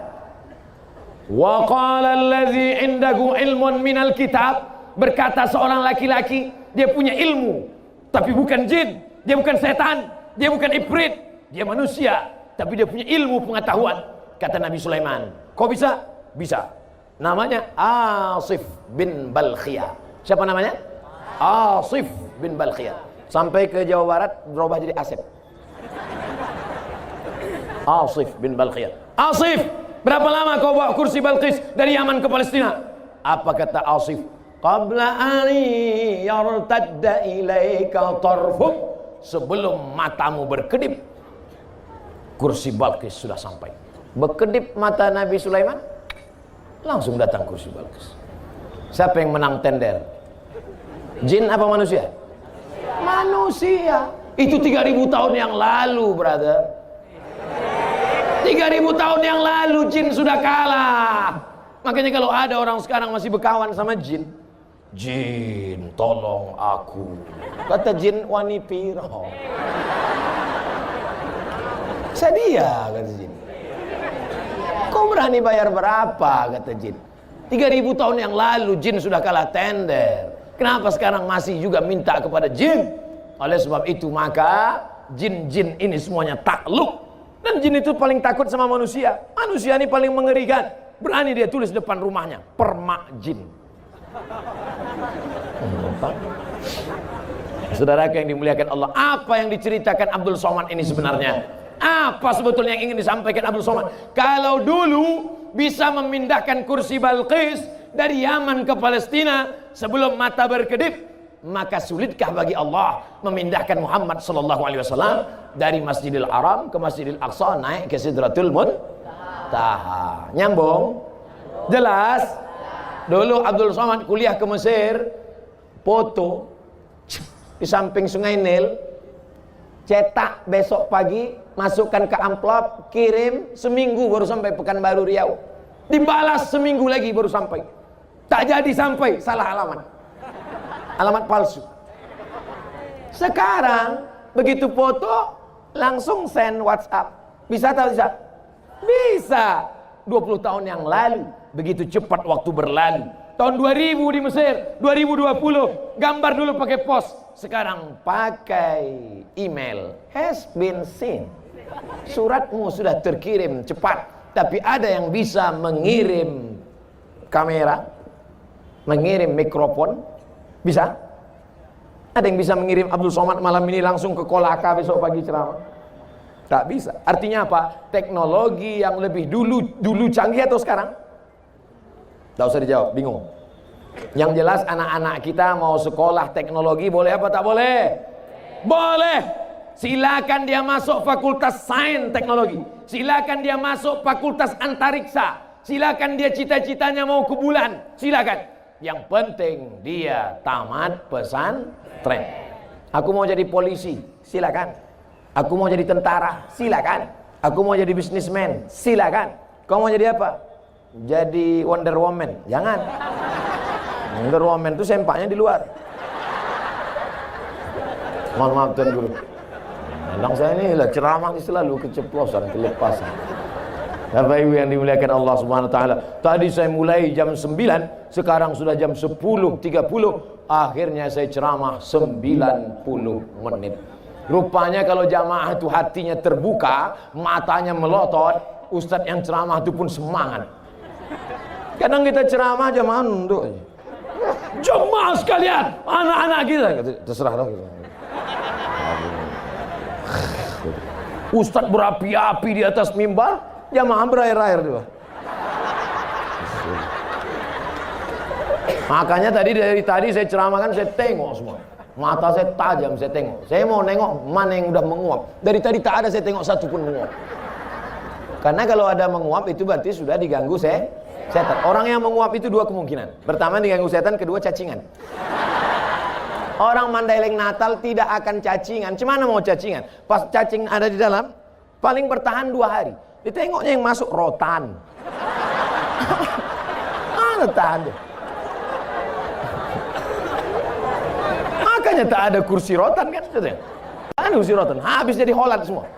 Wa qala allazi indahu ilmun minal kitab, berkata seorang laki-laki, dia punya ilmu, tapi bukan jin, dia bukan setan, dia bukan Ifrit, dia manusia, tapi dia punya ilmu pengetahuan. Kata Nabi Sulaiman, kau bisa? Bisa. Namanya Asif bin Balkhiyah. Siapa namanya? Asif bin Balkhiyah. Sampai ke Jawa Barat berubah jadi Asif. Asif bin Balkhiyah. Asif, berapa lama kau bawa kursi Balqis dari Yaman ke Palestina? Apa kata Asif? Qabla ani yartadda ilaika tarfuk, sebelum matamu berkedip, kursi Balqis sudah sampai. Berkedip mata Nabi Sulaiman, langsung datang kursi Balqis. Siapa yang menang tender? Jin apa manusia? Manusia. Itu 3000 tahun yang lalu, brother. 3000 tahun yang lalu jin sudah kalah. Makanya kalau ada orang sekarang masih berkawan sama jin, jin tolong aku, kata jin wani piro, sedia, kata jin. Kau berani bayar berapa, kata jin. 3000 tahun yang lalu jin sudah kalah tender. Kenapa sekarang masih juga minta kepada jin? Oleh sebab itu maka jin-jin ini semuanya takluk. Dan jin itu paling takut sama manusia. Manusia ini paling mengerikan. berani dia tulis depan rumahnya, permak jin. Saudara yang dimuliakan Allah, apa yang diceritakan Abdul Somad ini sebenarnya? Apa sebetulnya yang ingin disampaikan Abdul Somad? Kalau dulu bisa memindahkan kursi Balqis dari Yaman ke Palestina sebelum mata berkedip, maka sulitkah bagi Allah memindahkan Muhammad sallallahu alaihi wasallam dari Masjidil Haram ke Masjidil Aqsa naik ke Sidratul Muntaha? Nyambung? Jelas? Dulu Abdul Somad kuliah ke Mesir, foto di samping Sungai Nil, cetak besok pagi, masukkan ke amplop, kirim, seminggu baru sampai Pekanbaru Riau. Dibalas seminggu lagi baru sampai. Tak jadi sampai, salah alamat. Alamat palsu. Sekarang begitu foto langsung send WhatsApp. Bisa tak bisa? Bisa. 20 tahun yang lalu, begitu cepat waktu berlalu. Tahun 2000 di Mesir, 2020 gambar dulu pakai pos, sekarang pakai email. Has been seen. Suratmu sudah terkirim cepat. Tapi ada yang bisa mengirim kamera, mengirim mikrofon, bisa? Ada yang bisa mengirim Abdul Somad malam ini langsung ke Kolaka besok pagi ceramah? Tak bisa. Artinya apa? Teknologi yang lebih dulu canggih atau sekarang? Tak usah dijawab, bingung. Yang jelas anak-anak kita mau sekolah teknologi boleh apa tak boleh? Boleh. Silakan dia masuk fakultas sains teknologi. Silakan dia masuk fakultas antariksa. Silakan dia cita-citanya mau ke bulan. Silakan. Yang penting dia tamat pesantren. Aku mau jadi polisi. Silakan. Aku mau jadi tentara. Silakan. Aku mau jadi bisnismen. Silakan. Kau mau jadi apa? Jadi Wonder Woman. Jangan. Wonder Woman itu sempaknya di luar. Mohon maaf Tuan Guru. Memang saya ini lah ceramah selalu keceplosan, kelepasan. Bapak Ibu yang dimuliakan Allah Subhanahu wa taala. Tadi saya mulai jam 9, sekarang sudah jam 10.30. Akhirnya saya ceramah 90 menit. Rupanya kalau jamaah itu hatinya terbuka, matanya melotot, ustadz yang ceramah itu pun semangat. Kadang kita ceramah jamaah nunduk. Jemaah sekalian, anak-anak kita, terserah dong. Ustadz berapi-api di atas mimbar, jamaah berair-air juga. Makanya dari tadi saya ceramahkan, saya tengok semua. Mata saya tajam, saya tengok. Saya mau nengok mana yang udah menguap. Dari tadi tak ada saya tengok satu pun menguap. Karena kalau ada menguap itu berarti sudah diganggu setan. Orang yang menguap itu dua kemungkinan. Pertama diganggu setan, kedua cacingan. Orang Mandailing Natal tidak akan cacingan. Cuma mau cacingan. Pas cacing ada di dalam, paling bertahan 2 hari. Ditengoknya yang masuk rotan. Mana tahan deh. Makanya tak ada kursi rotan kan? Tak ada kursi rotan. Habis jadi Holland semua.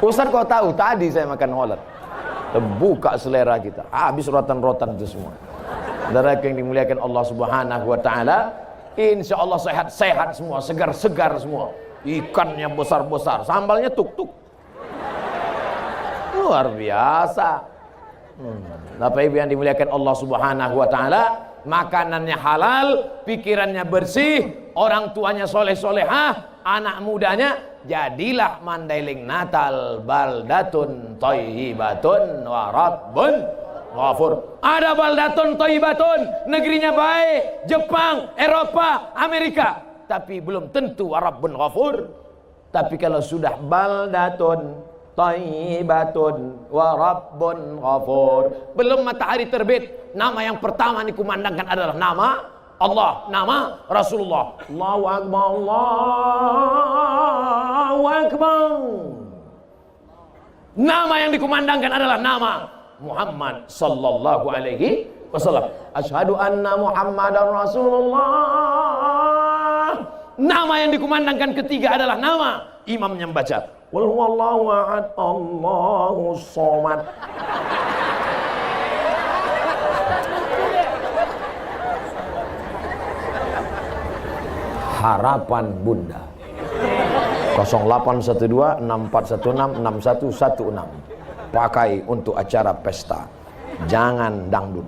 Ustaz kau tahu tadi saya makan Holland. Terbuka selera kita. Habis rotan-rotan itu semua. Saudara yang dimuliakan Allah Subhanahu wa taala, insyaallah sehat-sehat semua, segar-segar semua. Ikannya besar-besar, sambalnya tuk-tuk. Luar biasa. Bapak Ibu yang dimuliakan Allah Subhanahu wa taala, makanannya halal, pikirannya bersih, orang tuanya soleh-solehah, anak mudanya jadilah Mandailing Natal baldatun thayyibatun wa rabbun ghafur. Ada baldatun thayyibatun, negerinya baik, Jepang, Eropa, Amerika, tapi belum tentu wa rabbun ghafur. Tapi kalau sudah baldatun thayyibatun wa rabbun ghafur, belum matahari terbit, nama yang pertama dikumandangkan adalah nama Allah, nama Rasulullah. Allahu Akbar, Allahu Akbar. Nama yang dikumandangkan adalah nama Muhammad sallallahu alaihi wasallam. Asyhadu anna Muhammadan Rasulullah. Nama yang dikumandangkan ketiga adalah nama imam yang baca Qul huwallahu ahad, Allahus samad. Harapan Bunda 0812 6416 6116. pakai untuk acara pesta. Jangan dangdut.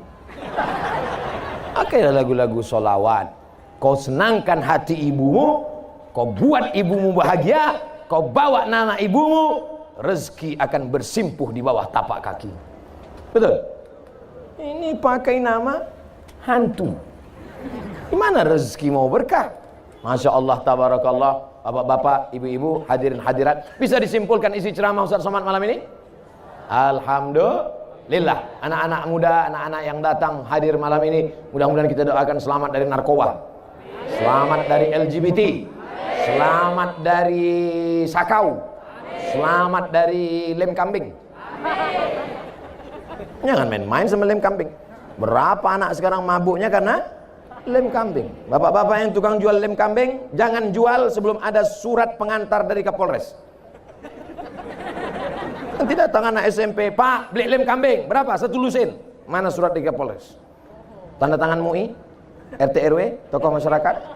Pakailah lagu-lagu solawat. Kau senangkan hati ibumu, kau buat ibumu bahagia, kau bawa nama ibumu, rezeki akan bersimpuh di bawah tapak kaki. Betul? Ini pakai nama hantu. Gimana rezeki mau berkah? Masya Allah, tabarakallah. Bapak-bapak, ibu-ibu, hadirin hadirat, bisa disimpulkan isi ceramah Ustaz Somad malam ini? Alhamdulillah. Anak-anak muda, anak-anak yang datang hadir malam ini, mudah-mudahan kita doakan selamat dari narkoba, selamat dari LGBT, selamat dari sakau, selamat dari lem kambing. Jangan main-main sama lem kambing. Berapa anak sekarang mabuknya karena lem kambing. Bapak-bapak yang tukang jual lem kambing, jangan jual sebelum ada surat pengantar dari Kapolres. Nanti datang anak SMP, Pak, beli lem kambing, berapa? 1 lusin. Mana surat dari Kapolres? Tanda tangan MUI, RT RW, tokoh masyarakat.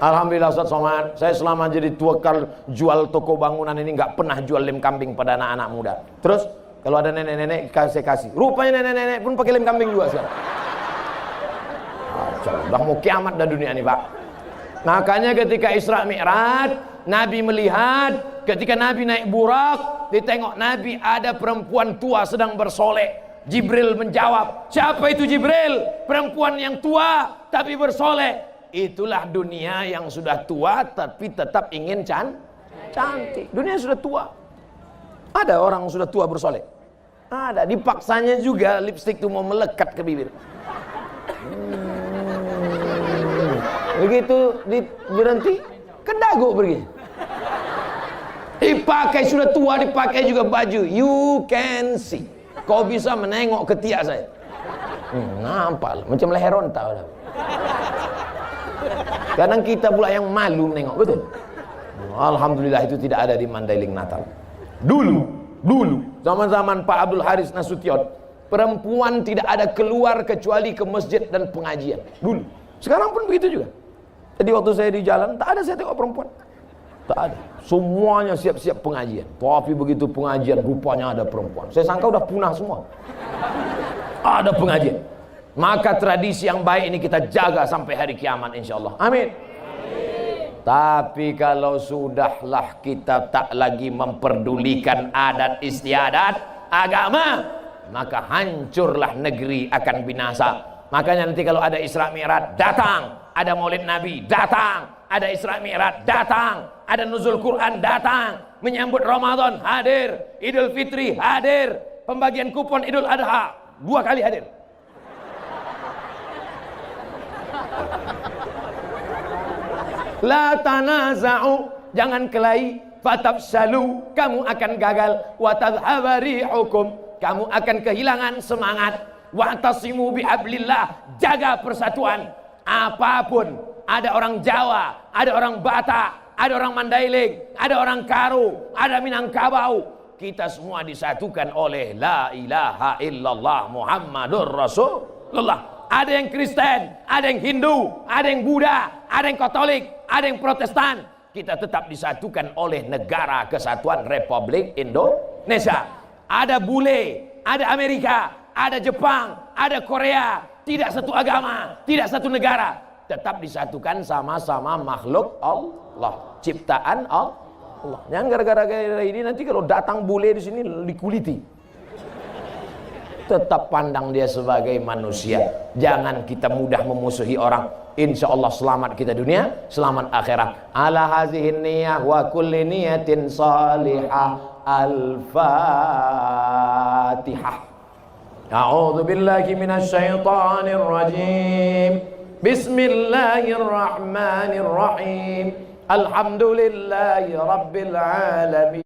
Alhamdulillah Ustaz Somad, saya selama jadi tukang jual toko bangunan ini nggak pernah jual lem kambing pada anak-anak muda. Terus kalau ada nenek-nenek kasih. Rupanya nenek-nenek pun pakai lem kambing juga sekarang. Udah mau kiamat dah dunia ini, Pak. Makanya ketika Isra Mi'raj, Nabi melihat ketika Nabi naik burak, ditengok Nabi ada perempuan tua sedang bersolek. Jibril menjawab, siapa itu Jibril? Perempuan yang tua tapi bersolek. Itulah dunia yang sudah tua tapi tetap ingin cantik. Dunia sudah tua. Ada orang sudah tua bersolek. Ada, dipaksanya juga lipstik itu mau melekat ke bibir. Begitu berhenti, ke dagu pergi. Dipakai sudah tua, dipakai juga baju. You can see. Kau bisa menengok ketiak saya. Nampak macam leher onta. Kadang kita pula yang malu menengok, betul? Alhamdulillah itu tidak ada di Mandailing Natal. Dulu zaman-zaman Pak Abdul Haris Nasution, perempuan tidak ada keluar kecuali ke masjid dan pengajian. Dulu. Sekarang pun begitu juga. Jadi waktu saya di jalan, tak ada saya tengok perempuan. Tak ada. Semuanya siap-siap pengajian. Tapi begitu pengajian, rupanya ada perempuan. Saya sangka udah punah semua. Ada pengajian. Maka tradisi yang baik ini kita jaga sampai hari kiamat insya Allah. Amin. Tapi kalau sudahlah kita tak lagi memperdulikan adat istiadat agama, maka hancurlah negeri akan binasa. Makanya nanti kalau ada Isra Mi'raj datang, ada Maulid Nabi datang, ada Isra Mi'raj datang, ada Nuzul Quran datang, menyambut Ramadan hadir, Idul Fitri hadir, pembagian kupon Idul Adha 2 kali hadir. La tanaza'u, jangan kelahi, fatafshalu, kamu akan gagal, wa tadhhaba rihukum, kamu akan kehilangan semangat, wa'tasimu bihablillah, jaga persatuan. Apapun, ada orang Jawa, ada orang Batak, ada orang Mandailing, ada orang Karo, ada Minangkabau, kita semua disatukan oleh la ilaha illallah Muhammadur Rasulullah. Ada yang Kristen, ada yang Hindu, ada yang Buddha, ada yang Katolik, ada yang Protestan. Kita tetap disatukan oleh Negara Kesatuan Republik Indonesia. Ada bule, ada Amerika, ada Jepang, ada Korea. Tidak satu agama, tidak satu negara. Tetap disatukan sama-sama makhluk Allah, ciptaan Allah. Jangan gara-gara ini nanti kalau datang bule di sini dikuliti. Tetap pandang dia sebagai manusia. Jangan kita mudah memusuhi orang. Insya Allah selamat kita dunia, selamat akhirat. Ala hazihin niyah wa kulli niyatin salihah. Al-Fatihah. A'udzu billahi minasy syaithanir rajim. Bismillahirrahmanirrahim. Alhamdulillahi rabbil alamin.